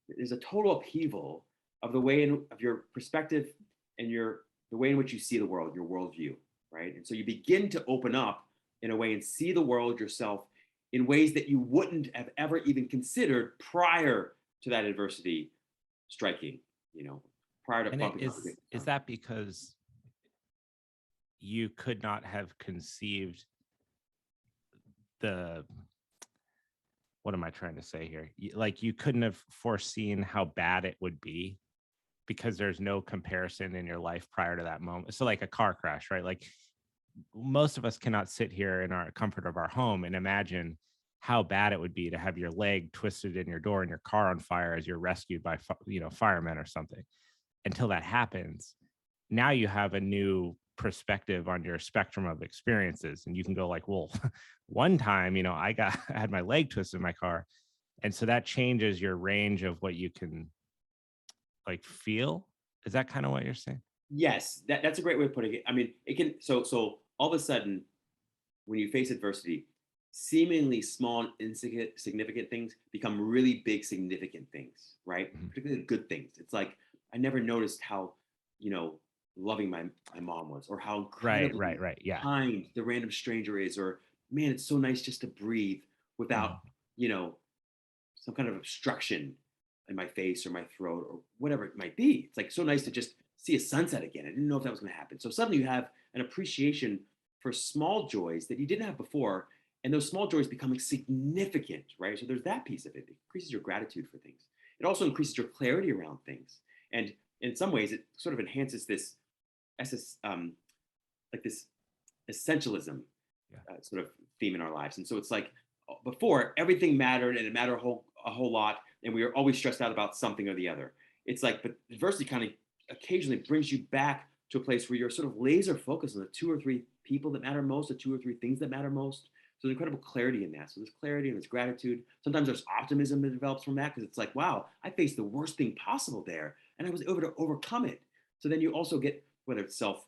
is a total upheaval of the way of your perspective and the way in which you see the world, your worldview, right? And so you begin to open up in a way and see the world yourself in ways that you wouldn't have ever even considered prior to that adversity striking, prior to bumping. Is that because you could not have conceived what am I trying to say here? Like you couldn't have foreseen how bad it would be because there's no comparison in your life prior to that moment. So like a car crash, right? Like most of us cannot sit here in our comfort of our home and imagine how bad it would be to have your leg twisted in your door and your car on fire as you're rescued by firemen or something. Until that happens, now you have a new perspective on your spectrum of experiences, and you can go like, well, one time I had my leg twisted in my car, and so that changes your range of what you can like feel. Is that kind of what you're saying? Yes, that's a great way of putting it. I mean, it can, so all of a sudden when you face adversity, seemingly small and insignificant things become really big, significant things, right? Mhm. Particularly good things. It's like, I never noticed how, loving my mom was, or how Right, incredibly right, right. Yeah. kind the random stranger is, or man, it's so nice just to breathe without, Mhm. you know, some kind of obstruction in my face or my throat or whatever it might be. It's like so nice to just see a sunset again. I didn't know if that was going to happen. So suddenly you have an appreciation for small joys that you didn't have before. And those small joys becoming significant, right? So there's that piece of it. It increases your gratitude for things. It also increases your clarity around things. And in some ways, it sort of enhances this, like this essentialism Yeah. sort of theme in our lives. And so it's like before, everything mattered, and it mattered a whole lot, and we were always stressed out about something or the other. It's like, but adversity kind of occasionally brings you back to a place where you're sort of laser focused on the two or three people that matter most, the two or three things that matter most. So there's incredible clarity in that. So there's clarity and there's gratitude. Sometimes there's optimism that develops from that, because it's like, wow, I faced the worst thing possible there, and I was able to overcome it. So then you also get, whether it's self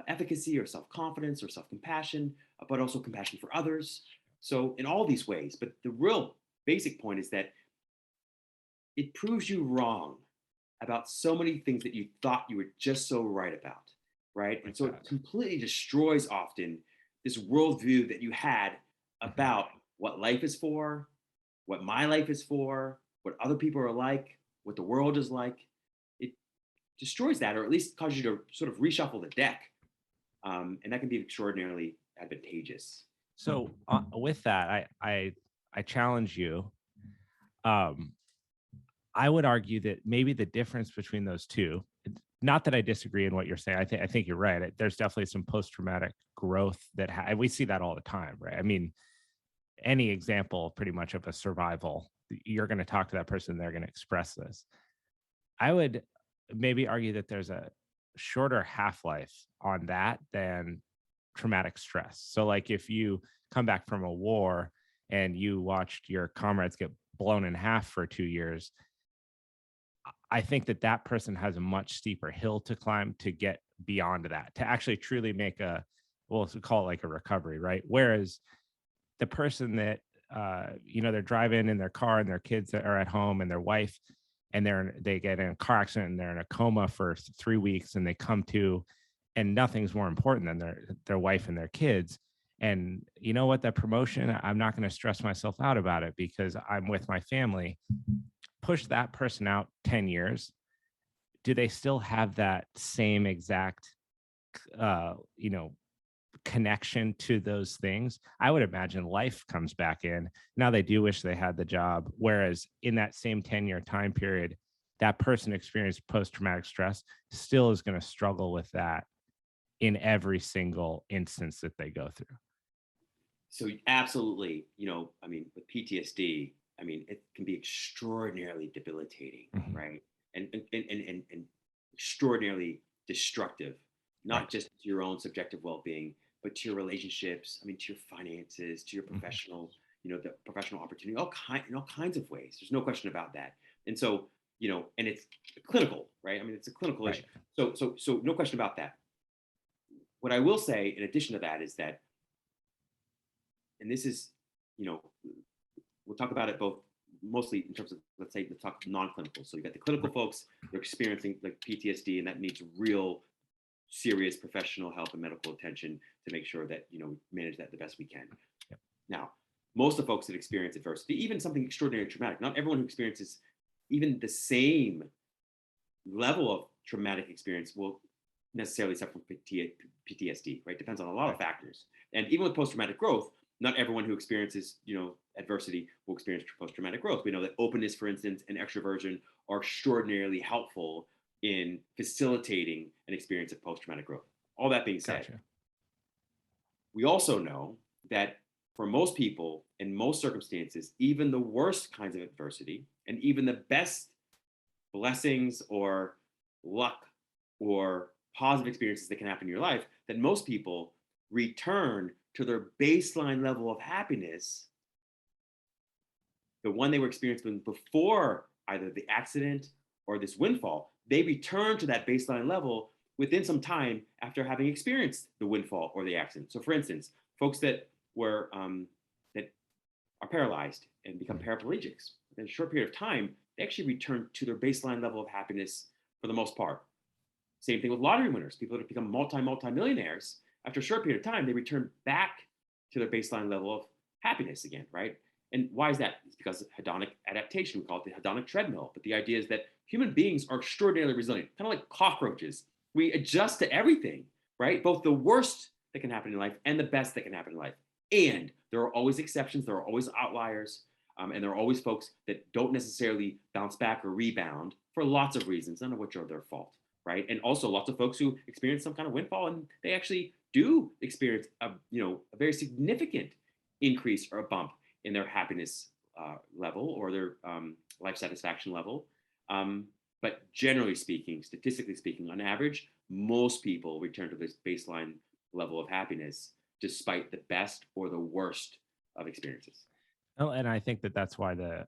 efficacy or self confidence or self compassion, but also compassion for others. So in all these ways, but the real basic point is that it proves you wrong about so many things that you thought you were just so right about, right? And Like so it that. completely destroys often this worldview that you had Mhm. about what life is for, what my life is for, what other people are like, what the world is like. It destroys that, or at least causes you to sort of reshuffle the deck, and that can be extraordinarily advantageous. So with that, I challenge you. Um, I would argue that maybe the difference between those two, not that I disagree in what you're saying. I think you're right. There's definitely some post traumatic growth that we see that all the time, right? I mean, any example pretty much of a survival, you're going to talk to that person, they're going to express this. I would maybe argue that there's a shorter half life on that than traumatic stress. So, like, if you come back from a war and you watched your comrades get blown in half for 2 years, I think that that person has a much steeper hill to climb to get beyond that, to actually truly make a, well, let's call it like a recovery, right? Whereas the person that, they're driving in their car and their kids are at home and their wife, and they get in a car accident and they're in a coma for 3 weeks and they come to, and nothing's more important than their wife and their kids. And you know what? That promotion, I'm not going to stress myself out about it because I'm with my family. Push that person out 10 years. Do they still have that same exact, uh, you know, connection to those things? I would imagine life comes back in. Now they do wish they had the job. Whereas in that same 10-year time period, that person experienced post traumatic stress still is going to struggle with that in every single instance that they go through. So absolutely, I mean, with PTSD, I mean, it can be extraordinarily debilitating, Mhm. right? And extraordinarily destructive, Right. not just to your own subjective well-being, but to your relationships. I mean, to your finances, to your Mhm. professional, the professional opportunity, in all kinds of ways. There's no question about that. And so, and it's clinical, right? I mean, it's a clinical issue. Right. So no question about that. What I will say, in addition to that, is that, and this is, you know, we'll talk about it both mostly in terms of, let's talk non-clinical. So you got the clinical folks, they're experiencing like PTSD, and that needs real serious professional help and medical attention to make sure that, we manage that the best we can. Yep. Now, most of the folks that experience adversity, even something extraordinarily traumatic, not everyone who experiences even the same level of traumatic experience will necessarily suffer from PTSD, right? Depends on a lot of Right. factors. And even with post-traumatic growth, not everyone who experiences, adversity will experience post-traumatic growth. We know that openness, for instance, and extroversion are extraordinarily helpful in facilitating an experience of post-traumatic growth. All that being said, Gotcha. we also know that for most people, in most circumstances, even the worst kinds of adversity and even the best blessings or luck or positive experiences that can happen in your life, that most people return to their baseline level of happiness, the one they were experiencing before either the accident or this windfall. They return to that baseline level within some time after having experienced the windfall or the accident. So, for instance, folks that are paralyzed and become paraplegics. In a short period of time, they actually return to their baseline level of happiness for the most part. Same thing with lottery winners. People that have become multi-millionaires, after a short period of time, they return back to their baseline level of happiness again, right? And why is that? It's because of hedonic adaptation. We call it the hedonic treadmill. But the idea is that human beings are extraordinarily resilient, kind of like cockroaches. We adjust to everything, right? Both the worst that can happen in life and the best that can happen in life. And there are always exceptions. There are always outliers. And there are always folks that don't necessarily bounce back or rebound for lots of reasons, none of which are their fault, right? And also lots of folks who experience some kind of windfall, and they actually do experience a very significant increase or a bump in their happiness level or their life satisfaction level. But generally speaking, statistically speaking, on average, most people return to this baseline level of happiness despite the best or the worst of experiences. Oh, and I think that that's why the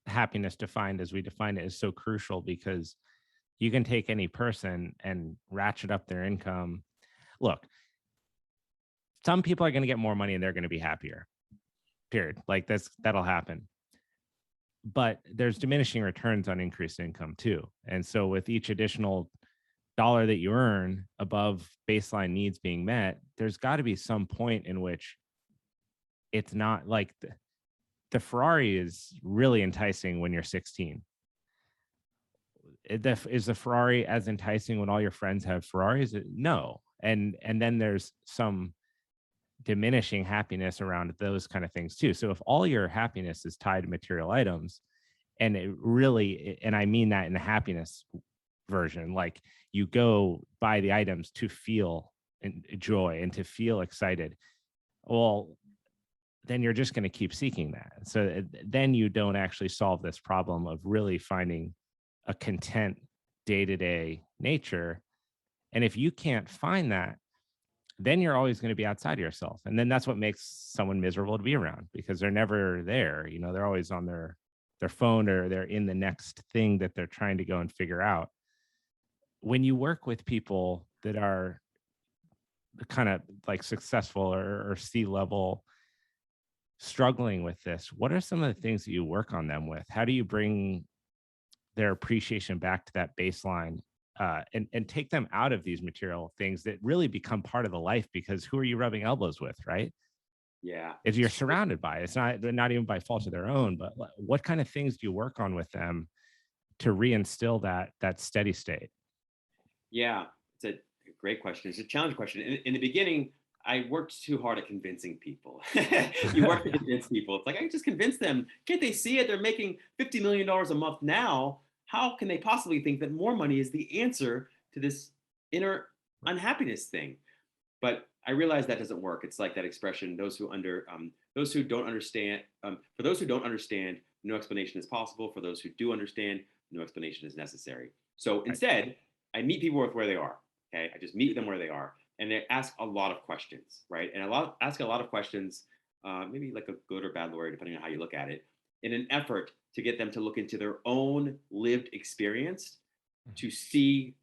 happiness defined as we define it is so crucial, because you can take any person and ratchet up their income. Look, some people are going to get more money and they're going to be happier. Period. Like that'll happen. But there's diminishing returns on increased income too. And so with each additional dollar that you earn above baseline needs being met, there's got to be some point in which it's not like the Ferrari is really enticing when you're 16. Is the Ferrari as enticing when all your friends have Ferraris? No. And then there's some diminishing happiness around those kind of things too. So if all your happiness is tied to material items, and it really, and I mean that in the happiness version, like you go buy the items to feel joy and to feel excited, well, then you're just going to keep seeking that. So then you don't actually solve this problem of really finding a content day-to-day nature. And if you can't find that, then you're always going to be outside of yourself. And then that's what makes someone miserable to be around, because they're never there. They're always on their phone, or they're in the next thing that they're trying to go and figure out. When you work with people that are kind of like successful or C-level struggling with this, what are some of the things that you work on them with? How do you bring their appreciation back to that baseline, and take them out of these material things that really become part of the life? Because who are you rubbing elbows with, right? Yeah. If you're surrounded by it, it's not even by fault of their own, but what kind of things do you work on with them to reinstill that steady state? Yeah, it's a great question. It's a challenging question. In the beginning, I worked too hard at convincing people. You work to convince people. It's like, I just convince them. Can't they see it? They're making $50 million a month now. How can they possibly think that more money is the answer to this inner unhappiness thing? But I realize that doesn't work. It's like that expression, those who don't understand, for those who don't understand, no explanation is possible. For those who do understand, no explanation is necessary. So instead, I meet people with where they are. Okay, I just meet them where they are, and they ask a lot of questions, right? And ask a lot of questions, maybe like a good or bad lawyer, depending on how you look at it, in an effort to get them to look into their own lived experience, to see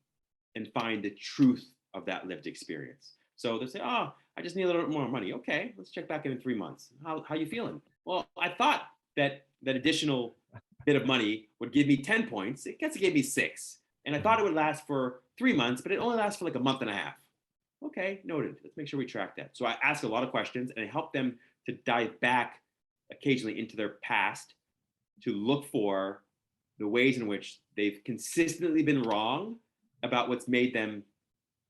and find the truth of that lived experience. So they say, "Oh, I just need a little bit more money." Okay, let's check back in 3 months. How you feeling? Well, I thought that additional bit of money would give me 10 points. It gave me 6. And I thought it would last for 3 months, but it only lasts for like a month and a half. Okay, noted. Let's make sure we track that. So I ask a lot of questions, and I help them to dive back occasionally into their past to look for the ways in which they've consistently been wrong about what's made them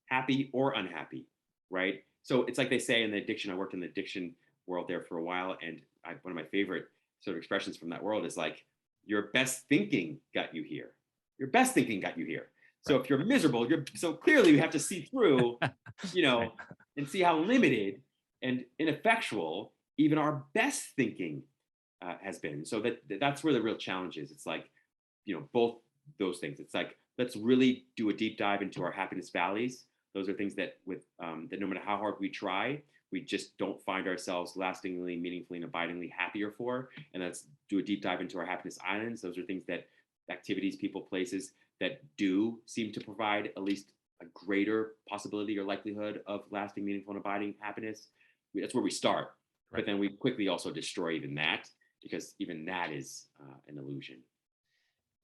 happy or unhappy, right? So it's like they say in the addiction, I worked in the addiction world there for a while, and one of my favorite sort of expressions from that world is like, your best thinking got you here. Your best thinking got you here. So if you're miserable, so clearly you have to see through, and see how limited and ineffectual even our best thinking has been. So that's where the real challenge is. It's like, both those things. It's like, let's really do a deep dive into our happiness valleys. Those are things that that no matter how hard we try, we just don't find ourselves lastingly, meaningfully, and abidingly happier for. And let's do a deep dive into our happiness islands. Those are things that activities, people, places that do seem to provide at least a greater possibility or likelihood of lasting, meaningful, and abiding happiness. That's where we start. But then we quickly also destroy even that, because even that is an illusion.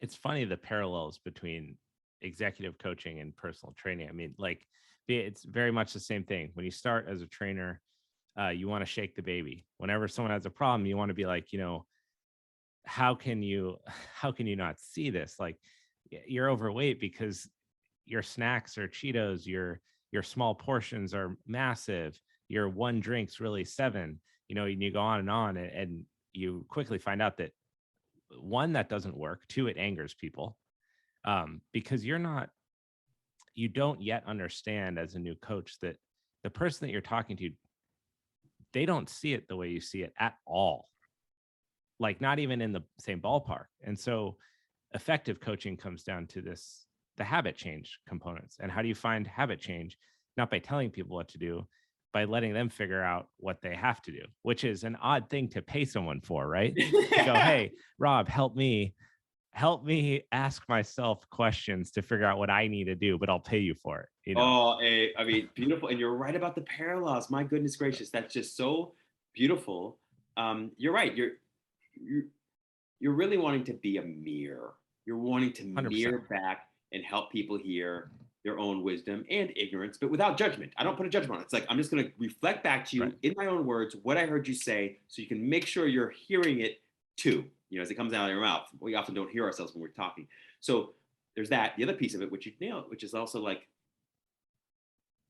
It's funny, the parallels between executive coaching and personal training. I mean, like, it's very much the same thing. When you start as a trainer, you want to shake the baby. Whenever someone has a problem, you want to be like, how can you not see this? Like, you're overweight because your snacks are Cheetos, your small portions are massive, your one drink's really seven, and you go on, and you quickly find out that, one, that doesn't work. Two, it angers people, because you don't yet understand as a new coach that the person that you're talking to, they don't see it the way you see it at all, like not even in the same ballpark. And so effective coaching comes down to the habit change components. And how do you find habit change? Not by telling people what to do, by letting them figure out what they have to do, which is an odd thing to pay someone for, right? To go, hey, Rob, help me ask myself questions to figure out what I need to do, but I'll pay you for it. Oh, I mean, beautiful. And you're right about the parallels. My goodness gracious, that's just so beautiful. You're right. You're really wanting to be a mirror. You're wanting to 100%. mirror back and help people hear their own wisdom and ignorance, but without judgment. I don't put a judgment on it. It's like, I'm just going to reflect back to you in my own words what I heard you say, so you can make sure you're hearing it too, as it comes out of your mouth. We often don't hear ourselves when we're talking. So there's that. The other piece of it, which you nailed, which is also like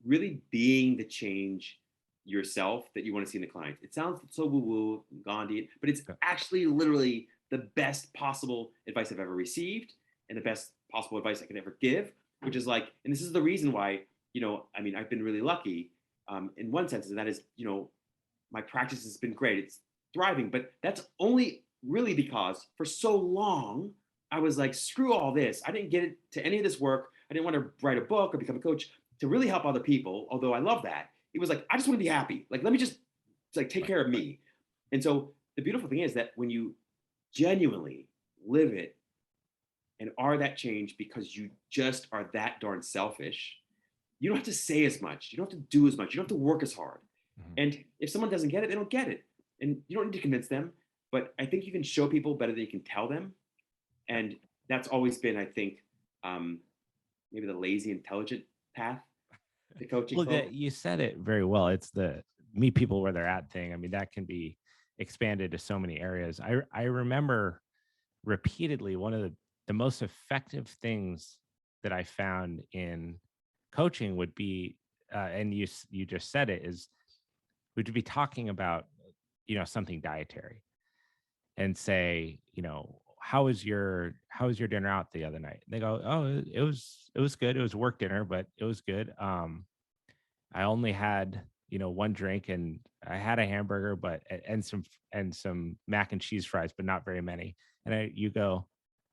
really being the change yourself that you want to see in the client. It sounds so woo-woo, Gandhi, but it's actually literally the best possible advice I've ever received, and the best possible advice I could ever give, which is like, and this is the reason why, I mean, I've been really lucky in one sense, and that is, my practice has been great. It's thriving, but that's only really because for so long, I was like, screw all this. I didn't get to any of this work. I didn't want to write a book or become a coach to really help other people, although I love that. It was like, I just want to be happy. Like, let me just like take care of me. And so the beautiful thing is that when you genuinely live it and are that change because you just are that darn selfish, you don't have to say as much. You don't have to do as much. You don't have to work as hard. Mm-hmm. And if someone doesn't get it, they don't get it. And you don't need to convince them. But I think you can show people better than you can tell them. And that's always been, I think, maybe the lazy, intelligent path to coaching. Well, you said it very well. It's the meet people where they're at thing. I mean, that can be expanded to so many areas. I remember repeatedly, one of the most effective things that I found in coaching would be, and you just said it, is would be talking about, something dietary, and say, how was your dinner out the other night? They go, oh, it was good. It was work dinner, but it was good. I only had, one drink, and I had a hamburger, and some mac and cheese fries, but not very many. And you go,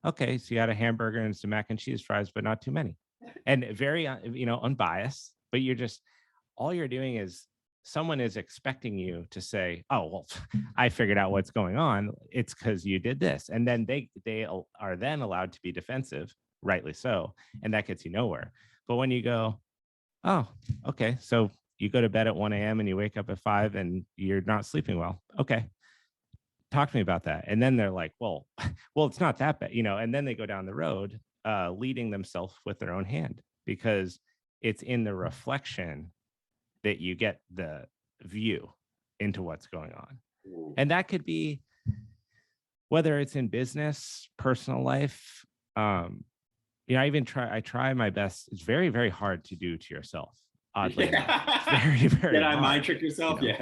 okay, so you had a hamburger and some mac and cheese fries, but not too many. And very, unbiased, but all you're doing is, someone is expecting you to say, oh, well, I figured out what's going on. It's because you did this. And then they are then allowed to be defensive, rightly so. And that gets you nowhere. But when you go, oh, okay, so you go to bed at 1 a.m. and you wake up at 5 and you're not sleeping well. Okay, talk to me about that. And then they're like, well, it's not that bad, and then they go down the road, leading themselves with their own hand, because it's in the reflection that you get the view into what's going on. And that could be whether it's in business, personal life. I try my best. It's very, very hard to do to yourself. Oddly enough. It's very, very Did I hard, mind trick yourself? Yeah.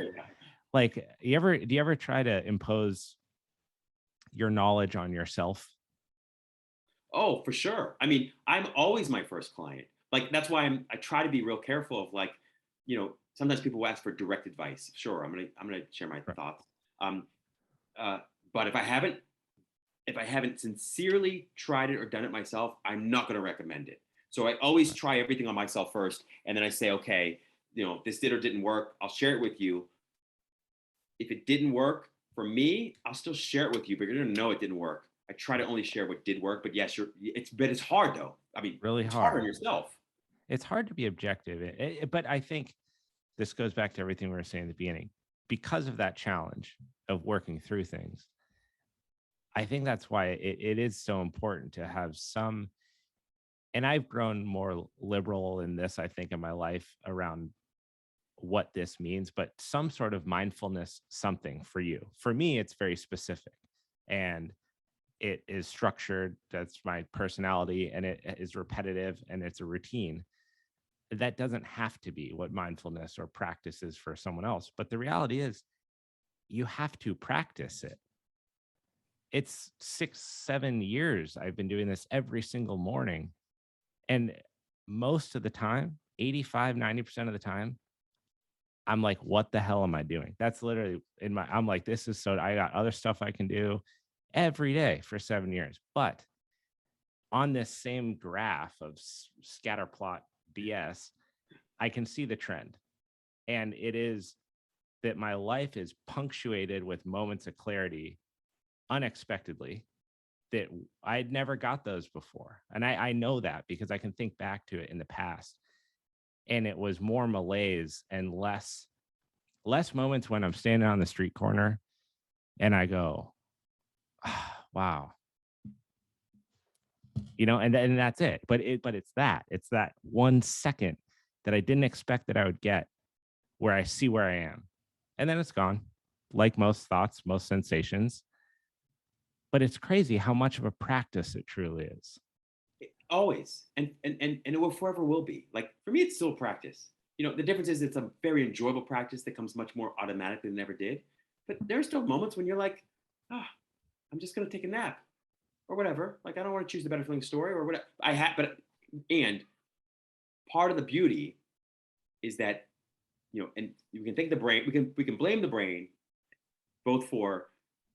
Like, do you ever try to impose your knowledge on yourself? Oh, for sure. I mean, I'm always my first client. Like, that's why I try to be real careful of, like, sometimes people ask for direct advice. Sure, I'm gonna share my thoughts. But if I haven't sincerely tried it or done it myself, I'm not gonna recommend it. So I always try everything on myself first, and then I say, okay, this did or didn't work. I'll share it with you. If it didn't work for me, I'll still share it with you, but you're gonna know it didn't work. I try to only share what did work, but yes, it's hard though. I mean, really it's hard on yourself. It's hard to be objective, but I think this goes back to everything we were saying at the beginning. because of that challenge of working through things, I think that's why it is so important to have some. And I've grown more liberal in this, I think, in my life around what this means, but some sort of mindfulness, something for you. For me, it's very specific and it is structured. That's my personality, and it is repetitive and it's a routine. That doesn't have to be what mindfulness or practice is for someone else. But the reality is, you have to practice it. It's 6, 7 years I've been doing this every single morning. And most of the time, 85, 90% of the time, I'm like, what the hell am I doing? That's literally I'm like, this is so, I got other stuff I can do every day for 7 years. But on this same graph of scatter plot BS, I can see the trend. And it is that my life is punctuated with moments of clarity unexpectedly that I'd never got those before. And I know that because I can think back to it in the past. And it was more malaise and less moments when I'm standing on the street corner and I go, "Ah, wow." And that's it. But it's that 1 second that I didn't expect that I would get, where I see where I am. And then it's gone. Like most thoughts, most sensations. But it's crazy how much of a practice it truly is. Always, and it will forever will be. Like for me, it's still practice. The difference is it's a very enjoyable practice that comes much more automatically than it ever did. But there are still moments when you're like, I'm just gonna take a nap or whatever. Like I don't want to choose the better feeling story or whatever. And part of the beauty is that, and we can thank the brain. We can blame the brain both for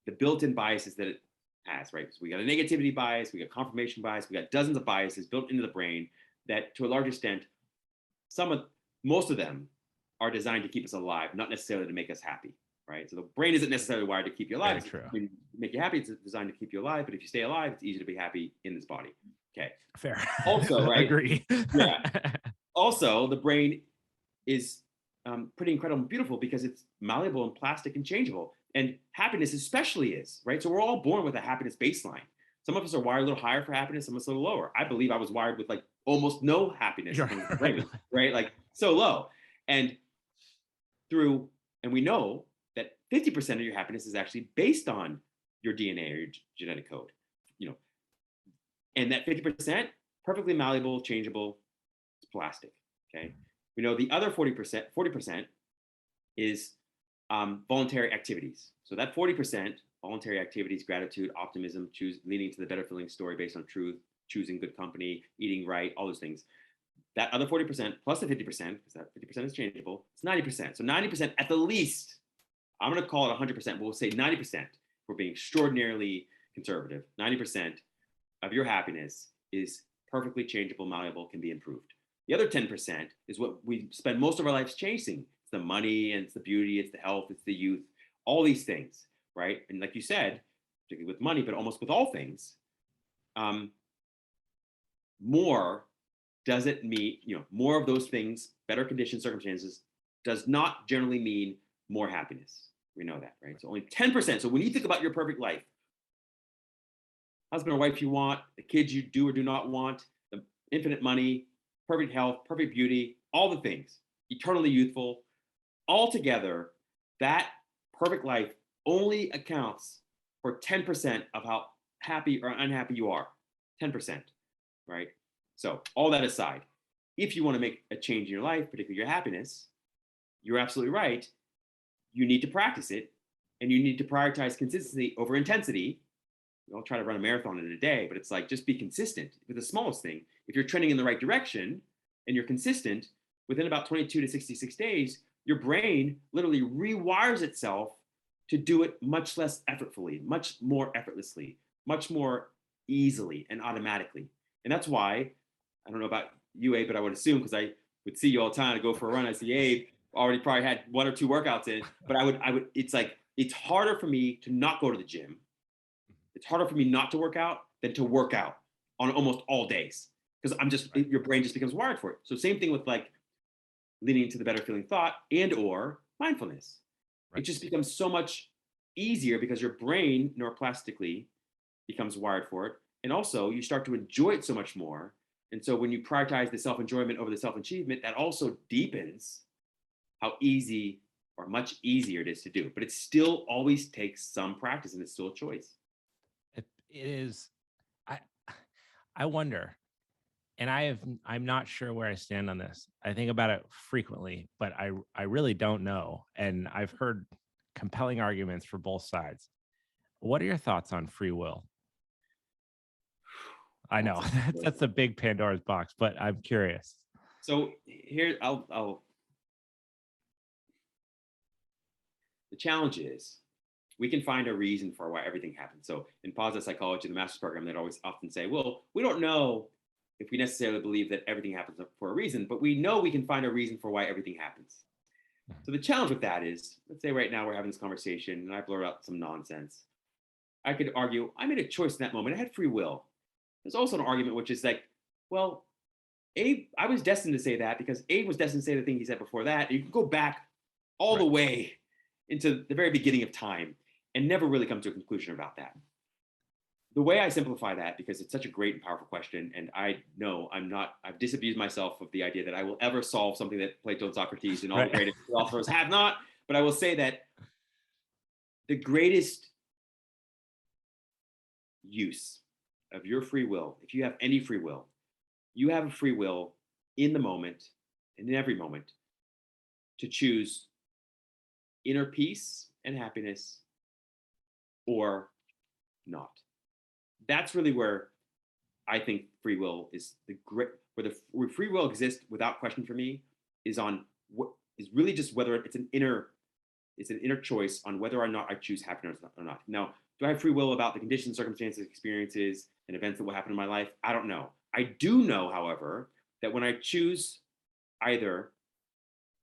the built-in biases that it has, right? So we got a negativity bias, we got confirmation bias, we got dozens of biases built into the brain that, to a large extent, most of them are designed to keep us alive, not necessarily to make us happy, right? So the brain isn't necessarily wired to keep you alive. Very true. To make you happy, it's designed to keep you alive. But if you stay alive, it's easy to be happy in this body. Okay. Fair. Also, right? Agree. Yeah. Also, the brain is pretty incredible and beautiful because it's malleable and plastic and changeable. And happiness especially is, right? So we're all born with a happiness baseline. Some of us are wired a little higher for happiness, some of us a little lower. I believe I was wired with like almost no happiness, right? Like so low. And we know that 50% of your happiness is actually based on your DNA or your genetic code, and that 50%, perfectly malleable, changeable, it's plastic, okay? We know the other 40% is voluntary activities. So that 40%, voluntary activities, gratitude, optimism, leading to the better feeling story based on truth, choosing good company, eating right, all those things. That other 40% plus the 50%, because that 50% is changeable, it's 90%. So 90% at the least, I'm going to call it 100%, but we'll say 90%. We're being extraordinarily conservative. 90% of your happiness is perfectly changeable, malleable, can be improved. The other 10% is what we spend most of our lives chasing. It's the money, and it's the beauty, it's the health, it's the youth, all these things, right? And like you said, particularly with money, but almost with all things, more doesn't mean, more of those things, better conditions, circumstances, does not generally mean more happiness. We know that, right? So only 10%. So when you think about your perfect life, husband or wife you want, the kids you do or do not want, the infinite money, perfect health, perfect beauty, all the things, eternally youthful, all together, that perfect life only accounts for 10% of how happy or unhappy you are. 10%, right? So all that aside, if you want to make a change in your life, particularly your happiness, you're absolutely right. You need to practice it, and you need to prioritize consistency over intensity. I'll try to run a marathon in a day, but it's like, just be consistent with the smallest thing. If you're trending in the right direction and you're consistent, within about 22 to 66 days, your brain literally rewires itself to do it much less effortfully, much more effortlessly, much more easily and automatically. And that's why, I don't know about you, Abe, but I would assume, because I would see you all the time to go for a run, I see Abe already probably had 1 or 2 workouts in, but I would, it's like, it's harder for me to not go to the gym. It's harder for me not to work out than to work out on almost all days, because your brain just becomes wired for it. So same thing with like leaning into the better feeling thought and or mindfulness, It just becomes so much easier because your brain neuroplastically becomes wired for it. And also you start to enjoy it so much more. And so when you prioritize the self-enjoyment over the self-achievement, that also deepens how easy or much easier it is to do. But it still always takes some practice, and it's still a choice. It is. I I wonder, and I'm not sure where I stand on this. I think about it frequently, but I really don't know. And I've heard compelling arguments for both sides. What are your thoughts on free will? I know that's a big Pandora's box, but I'm curious. So here, I'll. The challenge is we can find a reason for why everything happens. So in positive psychology, the master's program, they'd always often say, well, we don't know if we necessarily believe that everything happens for a reason, but we know we can find a reason for why everything happens. So the challenge with that is, let's say right now we're having this conversation and I blurt out some nonsense. I could argue, I made a choice in that moment. I had free will. There's also an argument which is like, well, Abe, I was destined to say that because Abe was destined to say the thing he said before that. You can go back all the way into the very beginning of time and never really come to a conclusion about that. The way I simplify that, because it's such a great and powerful question, and I know I've disabused myself of the idea that I will ever solve something that Plato and Socrates and all the greatest philosophers have not, but I will say that the greatest use of your free will, if you have any free will, you have a free will in the moment and in every moment to choose inner peace and happiness or not. That's really where I think free will is where free will exists without question for me is on what is really just whether it's an inner choice on whether or not I choose happiness or not. Now, do I have free will about the conditions, circumstances, experiences, and events that will happen in my life? I don't know. I do know, however, that when I choose either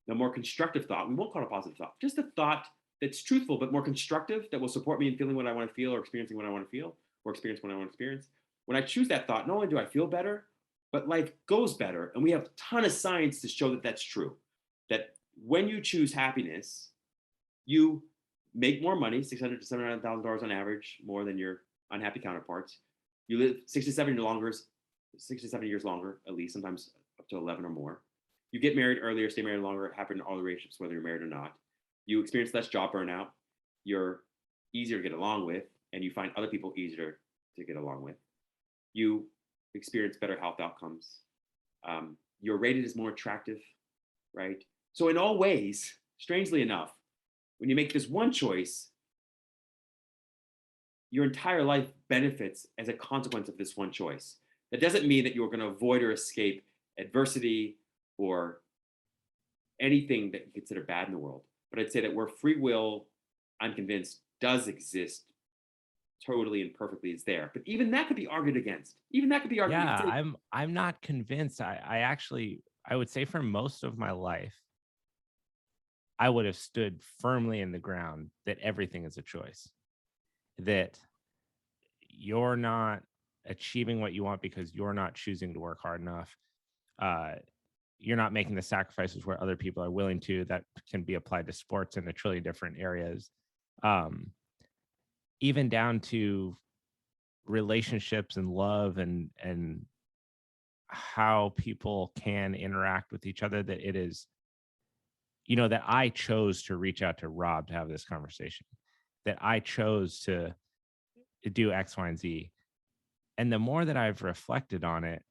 the more constructive thought, we won't call it a positive thought, just a thought that's truthful but more constructive that will support me in feeling what I want to feel or experiencing what I want to feel or experience what I want to experience. When I choose that thought, not only do I feel better, but life goes better. And we have a ton of science to show that that's true. That when you choose happiness, you make more money, $600,000 to $700,000 on average, more than your unhappy counterparts. You live 67 years longer, at least, sometimes up to 11 or more. You get married earlier, stay married longer, happen in all the relationships, whether you're married or not. You experience less job burnout. You're easier to get along with, and you find other people easier to get along with. You experience better health outcomes. You're rated as more attractive, right? So in all ways, strangely enough, when you make this one choice, your entire life benefits as a consequence of this one choice. That doesn't mean that you're going to avoid or escape adversity or anything that you consider bad in the world. But I'd say that where free will, I'm convinced, does exist totally and perfectly is there. But even that could be argued against. Even that could be argued against. Yeah, I'm not convinced. I would say for most of my life, I would have stood firmly in the ground that everything is a choice. That you're not achieving what you want because you're not choosing to work hard enough. You're not making the sacrifices where other people are willing to. That can be applied to sports in a trillion different areas. Even down to relationships and love and how people can interact with each other, that it is, that I chose to reach out to Rob to have this conversation, that I chose to do X, Y, and Z. And the more that I've reflected on it,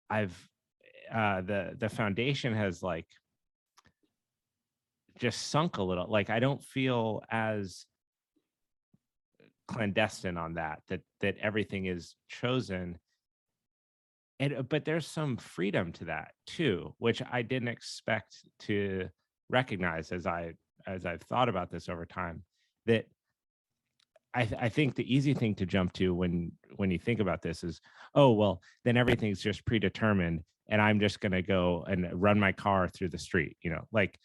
the foundation has like just sunk a little. Like I don't feel as clandestine on that everything is chosen. And but there's some freedom to that too, which I didn't expect to recognize as I've thought about this over time. That I think the easy thing to jump to when you think about this is, oh well, then everything's just predetermined, and I'm just going to go and run my car through the street. Like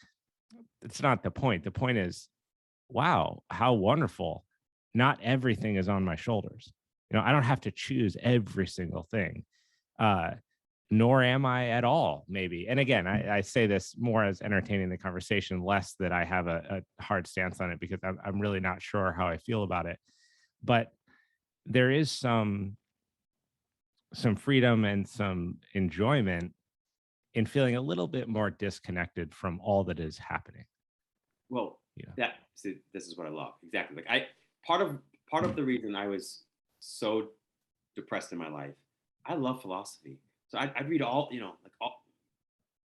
it's not the point. The point is, wow, how wonderful! Not everything is on my shoulders. I don't have to choose every single thing. nor am I at all, maybe. And again, I say this more as entertaining the conversation, less that I have a hard stance on it, because I'm really not sure how I feel about it. But there is some freedom and some enjoyment in feeling a little bit more disconnected from all that is happening. Well, Yeah. this is what I love. Exactly. Like part of the reason I was so depressed in my life, I love philosophy. So I'd read all, like all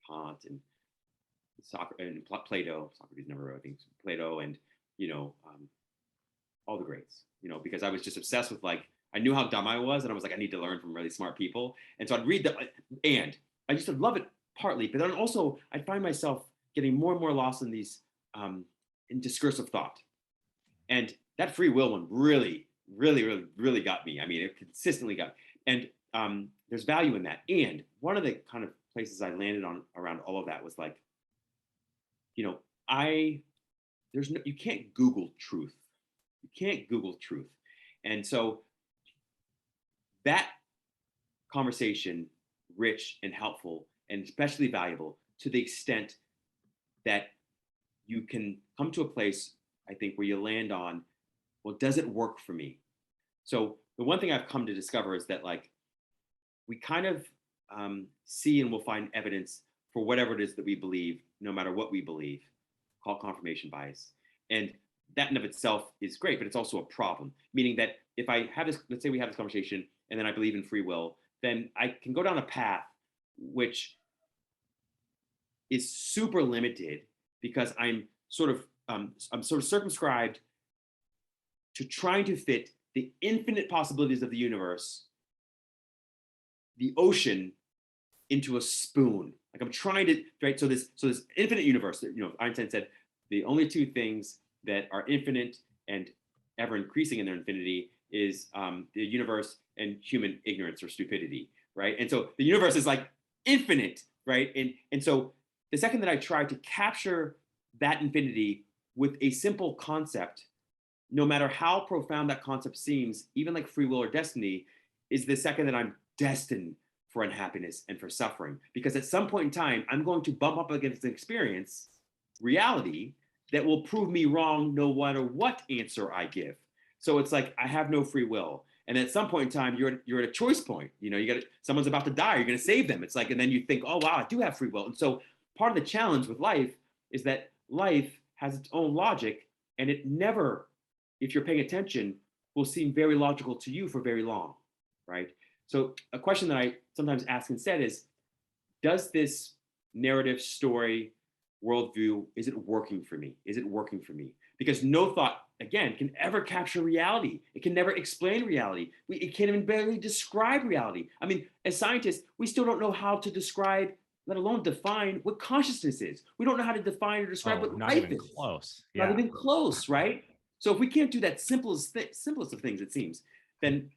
Kant and Plato. Socrates never wrote things. Plato and you know um, all the greats. Because I was just obsessed with, like, I knew how dumb I was, and I was like, I need to learn from really smart people. And so I'd read that, and I used to love it partly, but then also I'd find myself getting more and more lost in these in discursive thought. And that free will one really, really, really, really got me. I mean, it consistently got me. And there's value in that. And one of the kind of places I landed on around all of that was like, I there's no, you can't Google truth. You can't Google truth. And so that conversation, rich and helpful and especially valuable to the extent that you can come to a place, I think, where you land on, well, does it work for me? So the one thing I've come to discover is that, like, we kind of see and will find evidence for whatever it is that we believe, no matter what we believe, called confirmation bias. And that in of itself is great, but it's also a problem. Meaning that if I have this, let's say we have this conversation, and then I believe in free will, then I can go down a path which is super limited because I'm sort of circumscribed to trying to fit the infinite possibilities of the universe, the ocean, into a spoon. Like, I'm trying to, right? So this infinite universe, Einstein said the only two things that are infinite and ever increasing in their infinity is the universe and human ignorance or stupidity, right? And so the universe is like infinite, right? And so the second that I try to capture that infinity with a simple concept, no matter how profound that concept seems, even like free will or destiny, is the second that I'm destined for unhappiness and for suffering. Because at some point in time, I'm going to bump up against an experience, reality, that will prove me wrong no matter what answer I give. So it's like I have no free will. And at some point in time, you're at a choice point. Someone's about to die, you're gonna save them. It's like, and then you think, oh wow, I do have free will. And so part of the challenge with life is that life has its own logic, and it never, if you're paying attention, will seem very logical to you for very long, right? So a question that I sometimes ask instead is, does this narrative, story, worldview, is it working for me? Is it working for me? Because no thought, again, can ever capture reality. It can never explain reality. It can't even barely describe reality. I mean, as scientists, we still don't know how to describe, let alone define, what consciousness is. We don't know how to define or describe what Not life even is. close. Not Yeah. even close, right? So if we can't do that simplest of things, it seems, then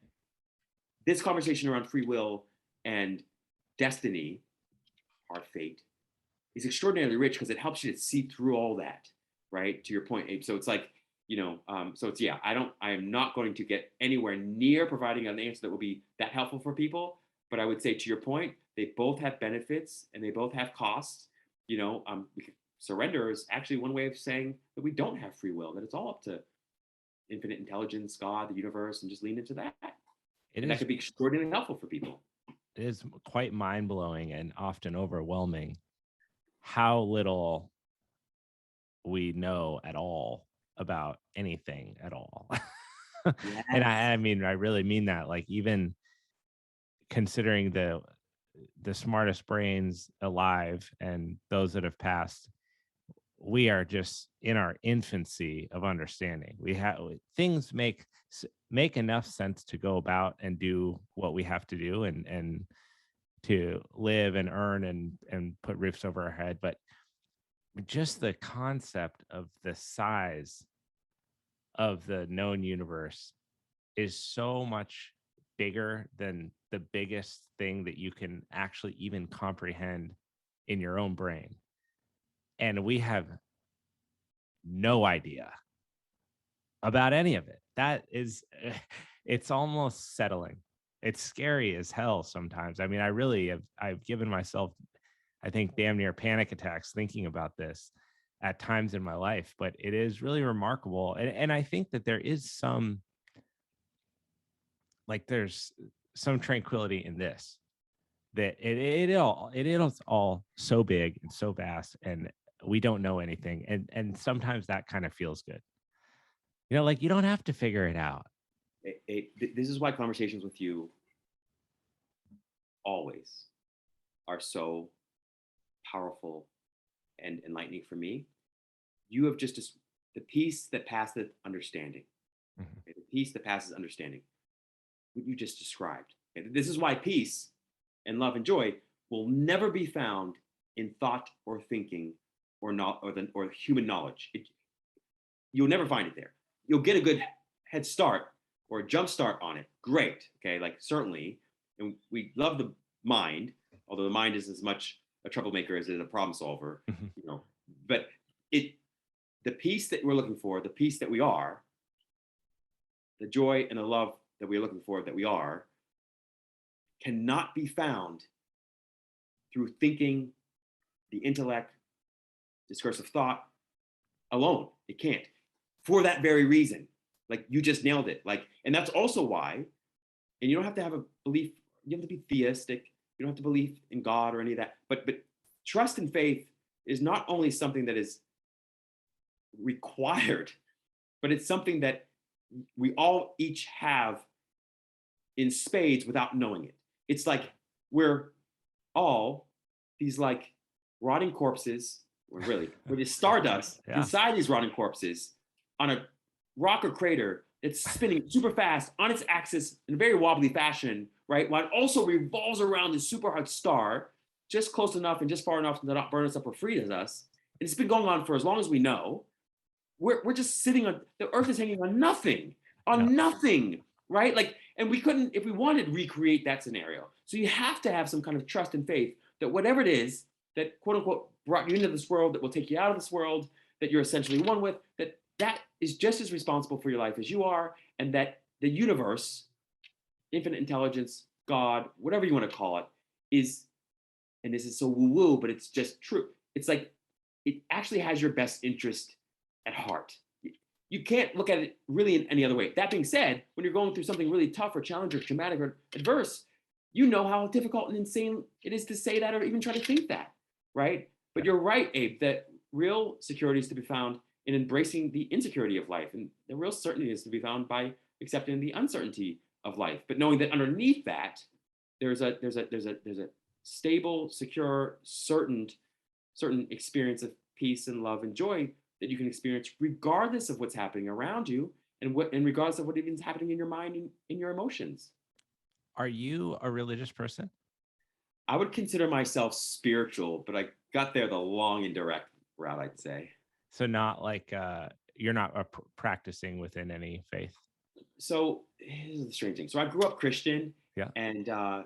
this conversation around free will and destiny, our fate, is extraordinarily rich because it helps you to see through all that, right? To your point, Abe. So it's like, so it's, yeah, I am not going to get anywhere near providing an answer that will be that helpful for people. But I would say, to your point, they both have benefits and they both have costs. Surrender is actually one way of saying that we don't have free will, that it's all up to infinite intelligence, God, the universe, and just lean into that. That could be extraordinarily helpful for people. It is quite mind-blowing and often overwhelming how little we know at all about anything at all. Yes. And I mean, I really mean that. Like, even considering the smartest brains alive and those that have passed, we are just in our infancy of understanding. We have things make enough sense to go about and do what we have to do, and to live and earn and put roofs over our head. But just the concept of the size of the known universe is so much bigger than the biggest thing that you can actually even comprehend in your own brain. And we have no idea about any of it. That is, it's almost settling. it's scary as hell sometimes. I mean, I've given myself, I think, damn near panic attacks thinking about this at times in my life, but it is really remarkable. And I think that there is some, like, there's some tranquility in this, that it is all so big and so vast, and we don't know anything. And sometimes that kind of feels good. You know, like, you don't have to figure it out. This is why conversations with you always are so powerful and enlightening for me. You have just the peace that passeth understanding. Mhm. Okay? The peace that passes understanding. What you just described. Okay? This is why peace and love and joy will never be found in thought or thinking or not or human knowledge. You'll never find it there. You'll get a good head start or a jump start on it. Great. Okay. Like, certainly. And we love the mind, although the mind is as much a troublemaker as it is a problem solver, Mhm. you know, but the peace that we're looking for, the peace that we are, the joy and the love that we're looking for, that we are, cannot be found through thinking, the intellect, discursive thought alone. It can't. For that very reason. Like, you just nailed it. Like, and that's also why, and you don't have to have a belief, you don't have to be theistic, you don't have to believe in God or any of that. But trust and faith is not only something that is required, but it's something that we all each have in spades without knowing it. It's like we're all these, like, rotting corpses, or really, we're the stardust Yeah. inside these rotting corpses on a rock or crater that's spinning super fast on its axis in a very wobbly fashion, right? While it also revolves around this super hot star, just close enough and just far enough to not burn us up or freeze us. And it's been going on for as long as we know. We're just sitting on, the earth is hanging on nothing, Yeah. right? Like, and we couldn't, if we wanted, recreate that scenario. So you have to have some kind of trust and faith that whatever it is that, quote unquote, brought you into this world, that will take you out of this world, that you're essentially one with, that is just as responsible for your life as you are, and that the universe, infinite intelligence, God, whatever you want to call it, is, and this is so woo-woo, but it's just true. It's like, it actually has your best interest at heart. You can't look at it really in any other way. That being said, when you're going through something really tough or challenging or traumatic or adverse, you know how difficult and insane it is to say that or even try to think that, right? But you're right, Abe, that real security is to be found in embracing the insecurity of life, and the real certainty is to be found by accepting the uncertainty of life. But knowing that underneath that, there's a stable, secure, certain experience of peace and love and joy that you can experience regardless of what's happening around you, and regardless of what even is happening in your mind and in your emotions. Are you a religious person? I would consider myself spiritual, but I got there the long and direct route, I'd say. So not like, you're not practicing within any faith. So here's the strange thing. So I grew up Christian, Yeah. and I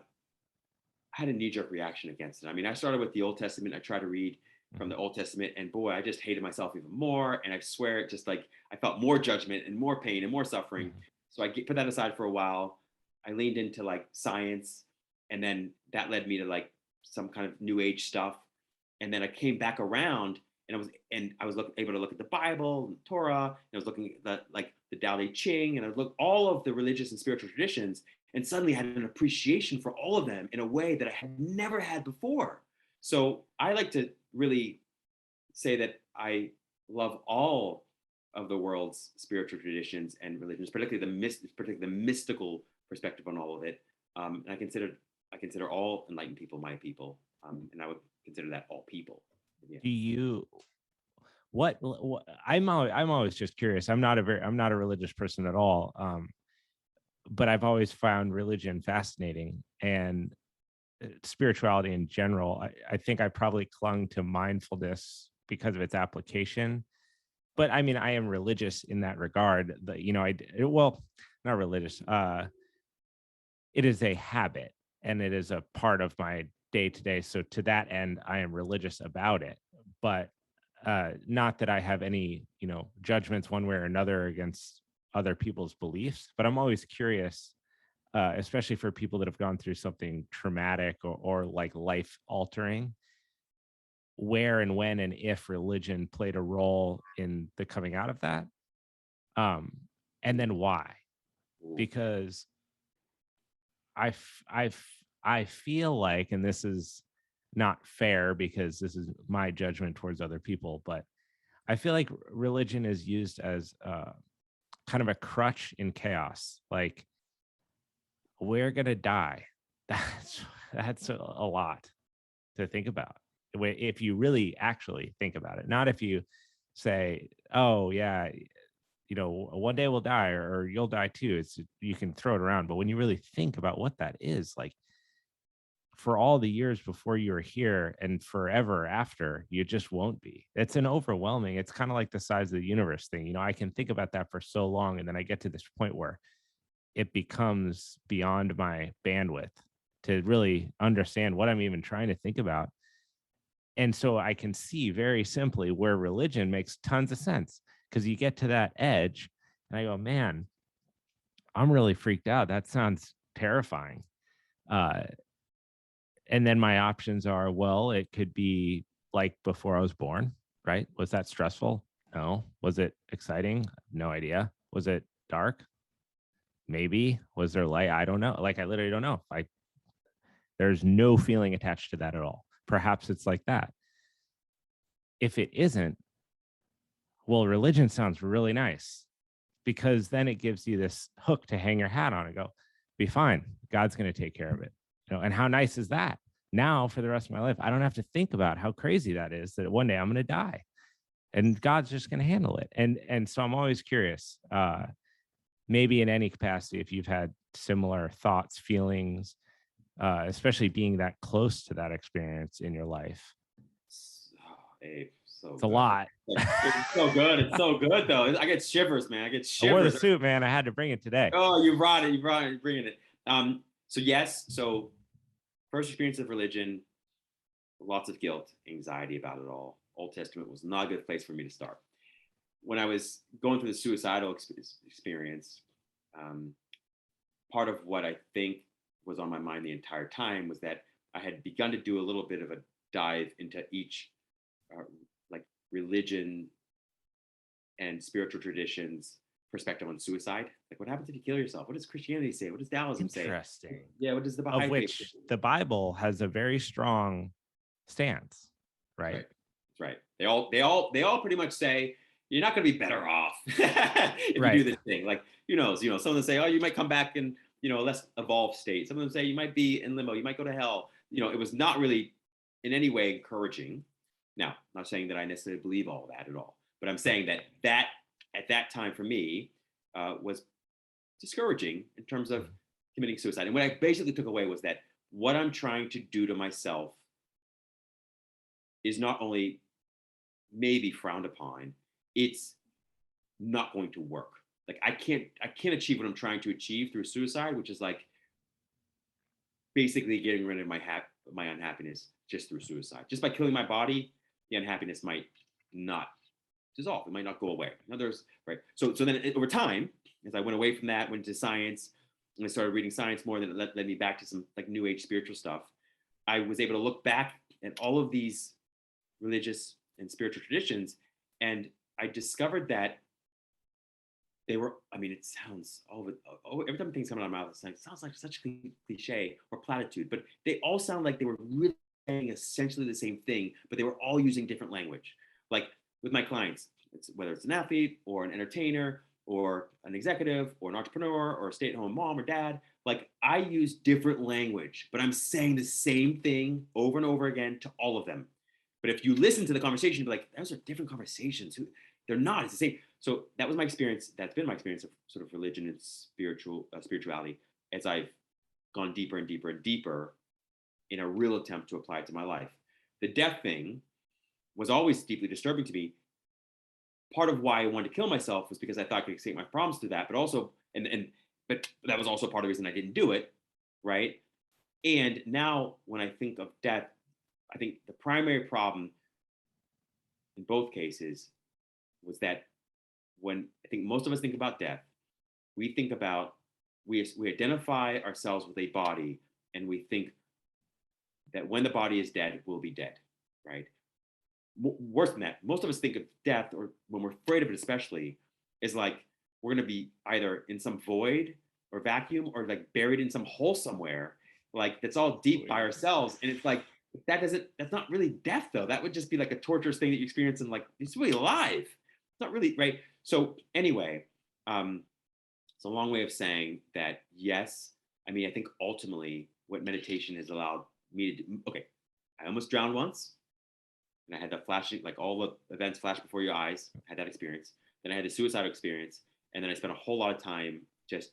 had a knee-jerk reaction against it. I mean, I started with the Old Testament. I tried to read from the Old Testament, and boy, I just hated myself even more. And I swear, it just, like, I felt more judgment and more pain and more suffering. Mhm. So I put that aside for a while. I leaned into, like, science, and then that led me to, like, some kind of new age stuff. And then I came back around, and I was able to look at the Bible and Torah, and I was looking at the Tao Te Ching, and I looked all of the religious and spiritual traditions, and suddenly had an appreciation for all of them in a way that I had never had before. So I like to really say that I love all of the world's spiritual traditions and religions, particularly the mystical perspective on all of it. And I consider all enlightened people my people, and I would consider that all people. Yeah. Do you, what I'm always just curious. I'm not a religious person at all. But I've always found religion fascinating, and spirituality in general. I think I probably clung to mindfulness because of its application. But I mean, I am religious in that regard. Well, not religious. It is a habit, and it is a part of my day to day. So to that end, I am religious about it. But not that I have any, judgments one way or another against other people's beliefs. But I'm always curious, especially for people that have gone through something traumatic or like life altering, where and when and if religion played a role in the coming out of that, um, and then why. Ooh. Because I feel like, and this is not fair because this is my judgment towards other people, but I feel like religion is used as kind of a crutch in chaos. Like, we're gonna die. That's a lot to think about if you really actually think about it. Not if you say, "Oh yeah, one day we'll die, or you'll die too." It's, you can throw it around, but when you really think about what that is, like, for all the years before you were here and forever after, you just won't be. It's an overwhelming. It's kind of like the size of the universe thing. I can think about that for so long, and then I get to this point where it becomes beyond my bandwidth to really understand what I'm even trying to think about. And so I can see very simply where religion makes tons of sense, because you get to that edge and I go, man, I'm really freaked out. That sounds terrifying. Uh, and then my options are, well, it could be like before I was born, right? Was that stressful? No. Was it exciting? No idea. Was it dark? Maybe. Was there light? I don't know. Like, I literally don't know. There's no feeling attached to that at all. Perhaps it's like that. If it isn't, well, religion sounds really nice, because then it gives you this hook to hang your hat on and go, be fine. God's going to take care of it. And how nice is that? Now, for the rest of my life, I don't have to think about how crazy that is, that one day I'm going to die and God's just going to handle it. And so I'm always curious, maybe in any capacity, if you've had similar thoughts, feelings, especially being that close to that experience in your life. Oh, Abe, so It's a good. lot. It's so good. It's so good though. I get shivers, man. I get I wore the shivers. suit, man. I had to bring it today. Oh, you brought it. You're bringing it. So yes. So first experience of religion, lots of guilt, anxiety about it all. Old Testament was not a good place for me to start. When I was going through the suicidal experience, part of what I think was on my mind the entire time was that I had begun to do a little bit of a dive into each like religion and spiritual traditions perspective on suicide. Like, what happens if you kill yourself? What does Christianity say? What does Taoism say? Interesting. Yeah, what does the Of Baha'i faith say? which the Bible has a very strong stance, That's right? right. That's right. They all pretty much say you're not going to be better off if you do Right. this thing. Like, some of them say, oh, you might come back in, a less evolved state. Some of them say you might be in limbo, you might go to hell. It was not really in any way encouraging. Now, I'm not saying that I necessarily believe all of that at all, but I'm saying that at that time for me was discouraging in terms of committing suicide. And what I basically took away was that what I'm trying to do to myself is not only maybe frowned upon, it's not going to work. Like, I can't achieve what I'm trying to achieve through suicide, which is like basically getting rid of my unhappiness just through suicide. Just by killing my body, the unhappiness might not dissolve. It might not go away. There's right. So then over time, as I went away from that, went to science, and I started reading science more, then it led me back to some like new age spiritual stuff. I was able to look back at all of these religious and spiritual traditions, and I discovered that they were, it sounds, every time things come out of my mouth, it sounds like such a cliche or platitude, but they all sound like they were really saying essentially the same thing, but they were all using different language. Like with my clients, whether it's an athlete or an entertainer or an executive or an entrepreneur or a stay-at-home mom or dad, like I use different language, but I'm saying the same thing over and over again to all of them. But if you listen to the conversation, you'd be like, those are different conversations. They're not. It's the same. So that was my experience. That's been my experience of sort of religion and spirituality as I've gone deeper and deeper and deeper in a real attempt to apply it to my life. The death thing was always deeply disturbing to me. Part of why I wanted to kill myself was because I thought I could escape my problems through that, but also, but that was also part of the reason I didn't do it, right? And now when I think of death, I think the primary problem in both cases was that when I think most of us think about death, we think about we identify ourselves with a body, and we think that when the body is dead, we'll be dead, right? Worse than that, most of us think of death, or when we're afraid of it especially, is like we're going to be either in some void or vacuum, or like buried in some hole somewhere, like that's all deep by ourselves. And it's like, that's not really death though. That would just be like a torturous thing that you experience, and like it's really alive. It's not really, right? So anyway, it's a long way of saying that yes, I mean, I think ultimately what meditation has allowed me to do, okay, I almost drowned once, and I had the flashing, like all the events flash before your eyes. I had that experience. Then I had the suicidal experience, and then I spent a whole lot of time just,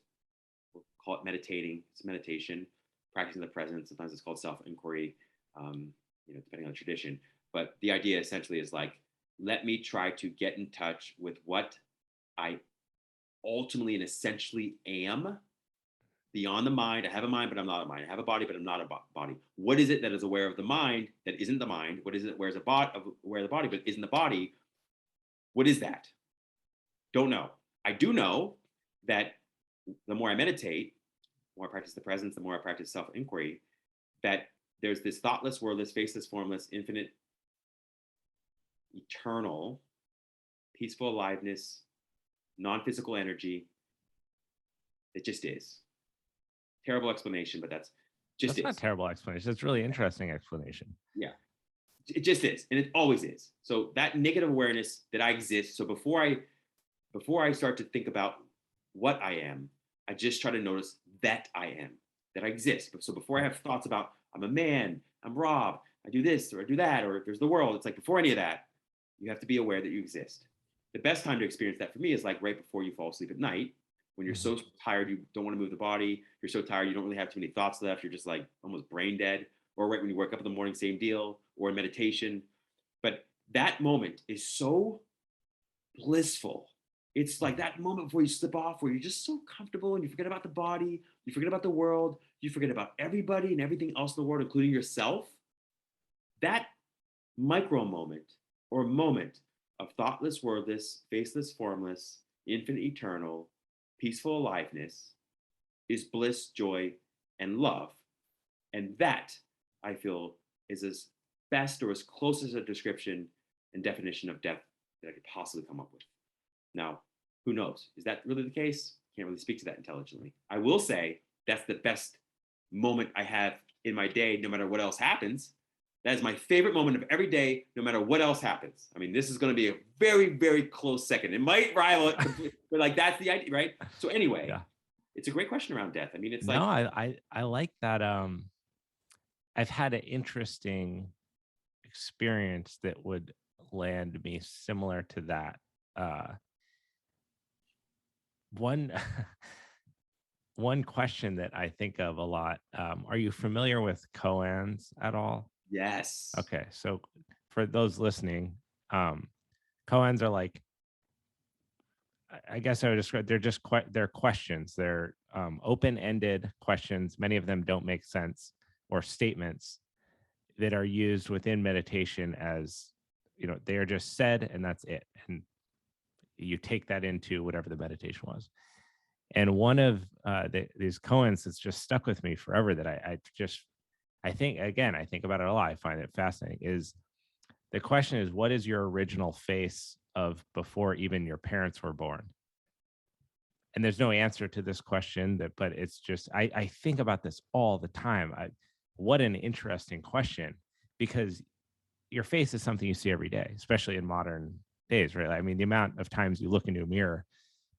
we'll call it meditating. It's meditation, practicing the present. Sometimes it's called self-inquiry, depending on the tradition. But the idea essentially is like, let me try to get in touch with what I ultimately and essentially am beyond the mind. I have a mind, but I'm not a mind. I have a body, but I'm not a body. What is it that is aware of the mind that isn't the mind? What is it aware of the body, but isn't the body? What is that? Don't know. I do know that the more I meditate, the more I practice the presence, the more I practice self-inquiry, that there's this thoughtless, wordless, faceless, formless, infinite, eternal, peaceful aliveness, non-physical energy that just is. Terrible explanation, but that's not terrible explanation. It's really interesting explanation. Yeah, it just is, and it always is. So that negative awareness that I exist. So before I start to think about what I am, I just try to notice that I am, that I exist. So before I have thoughts about I'm a man, I'm Rob, I do this or I do that, or there's the world, it's like before any of that, you have to be aware that you exist. The best time to experience that for me is like right before you fall asleep at night, when you're so tired, you don't want to move the body. You're so tired, you don't really have too many thoughts left. You're just like almost brain dead. Or right when you wake up in the morning, same deal, or in meditation. But that moment is so blissful. It's like that moment before you slip off, where you're just so comfortable and you forget about the body, you forget about the world, you forget about everybody and everything else in the world, including yourself. That micro moment or moment of thoughtless, wordless, faceless, formless, infinite, eternal, peaceful aliveness is bliss, joy, and love. And that, I feel, is as best or as close as a description and definition of death that I could possibly come up with. Now, who knows? Is that really the case? Can't really speak to that intelligently. I will say that's the best moment I have in my day, no matter what else happens. That is my favorite moment of every day, no matter what else happens. I mean, this is going to be a very, very close second. It might rival it, but like that's the idea, right? So anyway, yeah. It's a great question around death. I mean, it's like, no, I like that. I've had an interesting experience that would land me similar to that. One question that I think of a lot. Are you familiar with koans at all? Yes. Okay, so for those listening, koans are like, I guess I would describe, they're questions. They're open-ended questions. Many of them don't make sense, or statements that are used within meditation as, they are just said and that's it. And you take that into whatever the meditation was. And one of these koans that's just stuck with me forever, that I think about it a lot, I find it fascinating, is the question is, what is your original face of before even your parents were born? And there's no answer to this question, but it's just, I think about this all the time. What an interesting question, because your face is something you see every day, especially in modern days, right? I mean, the amount of times you look into a mirror,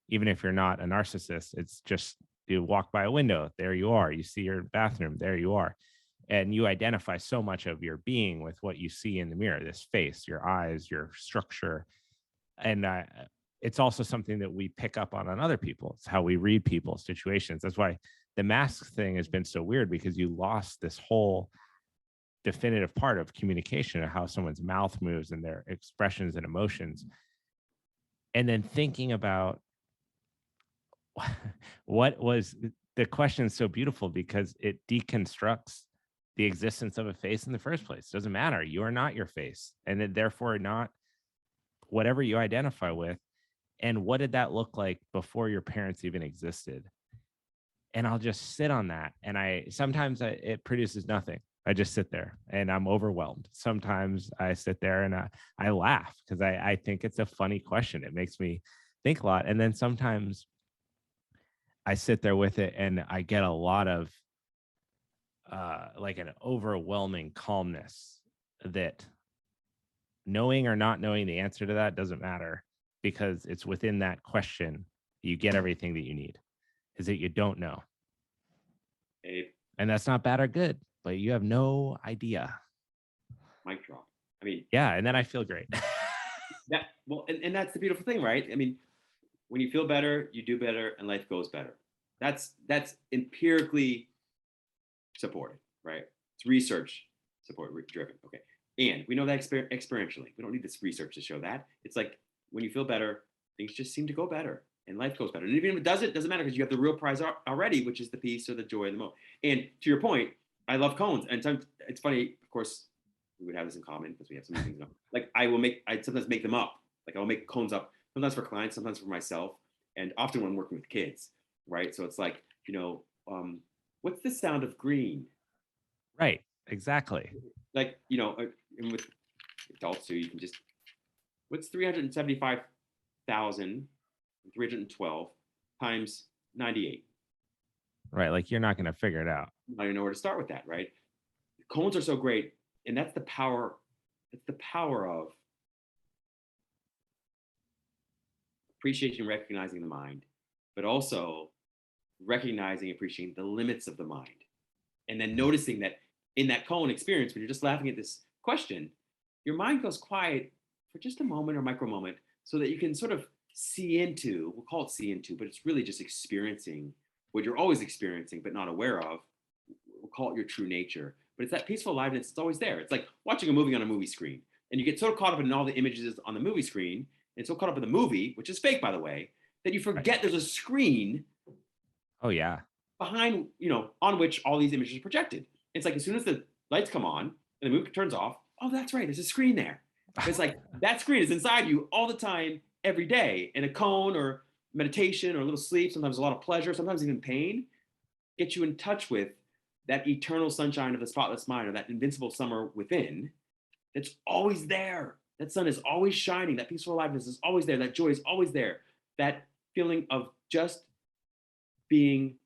even if you're not a narcissist, it's just, you walk by a window, there you are. You see your bathroom, there you are. And you identify so much of your being with what you see in the mirror, this face, your eyes, your structure. And it's also something that we pick up on other people. It's how we read people's situations. That's why the mask thing has been so weird, because you lost this whole definitive part of communication, of how someone's mouth moves and their expressions and emotions. And then thinking about what was the question, so beautiful, because it deconstructs the existence of a face in the first place. It doesn't matter. You are not your face, and therefore not whatever you identify with. And what did that look like before your parents even existed? and I'll just sit on that. And it produces nothing. I just sit there and I'm overwhelmed. Sometimes I sit there and I laugh because I think it's a funny question. It makes me think a lot. And then sometimes I sit there with it and I get a lot of like an overwhelming calmness that knowing or not knowing the answer to that doesn't matter, because it's within that question you get everything that you need. Is that you don't know. And that's not bad or good, but you have no idea. Mic drop. I mean, yeah, and then I feel great. And that's the beautiful thing, right? I mean, when you feel better, you do better, and life goes better. That's empirically supported, right? It's research support driven. Okay, and we know that experientially. We don't need this research to show that. It's like when you feel better, things just seem to go better, and life goes better. And even if it doesn't matter, because you have the real prize already, which is the peace or the joy of the moment. And to your point, I love cones, and it's funny. Of course, we would have this in common because we have some things. Like I sometimes make them up. Like I'll make cones up, sometimes for clients, sometimes for myself, and often when I'm working with kids, right? So it's like, what's the sound of green? Right, exactly. Like, and with adults too, you can just, what's 375,312 times 98? Right, like you're not going to figure it out. I don't know where to start with that, right? Cones are so great, and that's the power. It's the power of appreciating, recognizing the mind, but also recognizing, appreciating the limits of the mind. And then noticing that in that cone experience, when you're just laughing at this question, your mind goes quiet for just a moment or micro moment so that you can sort of see into, we'll call it see into, but it's really just experiencing what you're always experiencing but not aware of. We'll call it your true nature. But it's that peaceful aliveness. It's always there. It's like watching a movie on a movie screen. And you get so caught up in all the images on the movie screen, and so caught up in the movie, which is fake, by the way, that you forget there's a screen. Oh, yeah. Behind, on which all these images are projected. It's like as soon as the lights come on and the movie turns off, oh, that's right, there's a screen there. It's like that screen is inside you all the time, every day. And a cone or meditation or a little sleep, sometimes a lot of pleasure, sometimes even pain, get you in touch with that eternal sunshine of the spotless mind, or that invincible summer within that's always there. That sun is always shining. That peaceful aliveness is always there. That joy is always there. That feeling of just being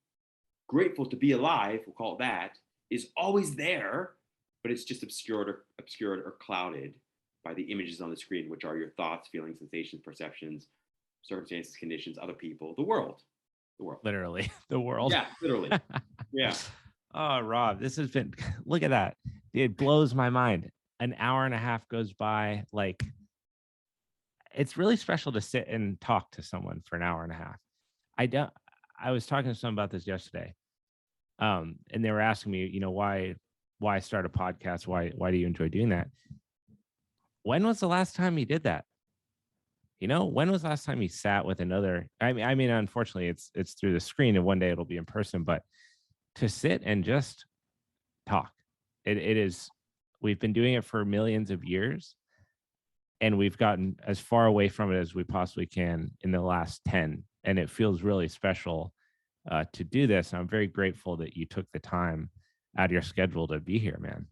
grateful to be alive, we'll call it that, is always there, but it's just obscured or clouded by the images on the screen, which are your thoughts, feelings, sensations, perceptions, circumstances, conditions, other people, the world. Literally, the world. Yeah, literally. Yeah. Oh, Rob, this has been, look at that. It blows my mind. An hour and a half goes by. Like, it's really special to sit and talk to someone for an hour and a half. I was talking to someone about this yesterday. And they were asking me, why start a podcast? Why do you enjoy doing that? When was the last time you did that? When was the last time you sat with another? I mean, unfortunately, it's through the screen, and one day it'll be in person, but to sit and just talk, it is. We've been doing it for millions of years, and we've gotten as far away from it as we possibly can in the last 10. And it feels really special to do this. And I'm very grateful that you took the time out of your schedule to be here, man.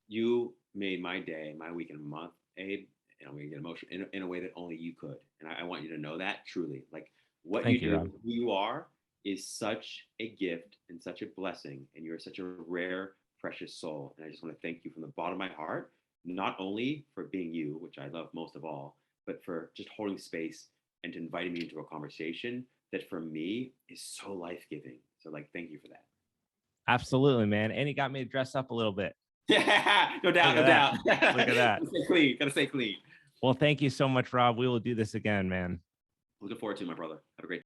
You made my day, my week, and month, Abe. And I'm going to get emotional in a way that only you could. And I want you to know that truly. Like what you do, who you are, is such a gift and such a blessing. And you're such a rare, precious soul. And I just want to thank you from the bottom of my heart, not only for being you, which I love most of all, but for just holding space and to inviting me into a conversation that for me is so life-giving. So thank you for that. Absolutely, man. And he got me to dress up a little bit. Yeah, no doubt. Look at that. Gotta stay clean. Well, thank you so much, Rob. We will do this again, man. Looking forward to it, my brother. Have a great day.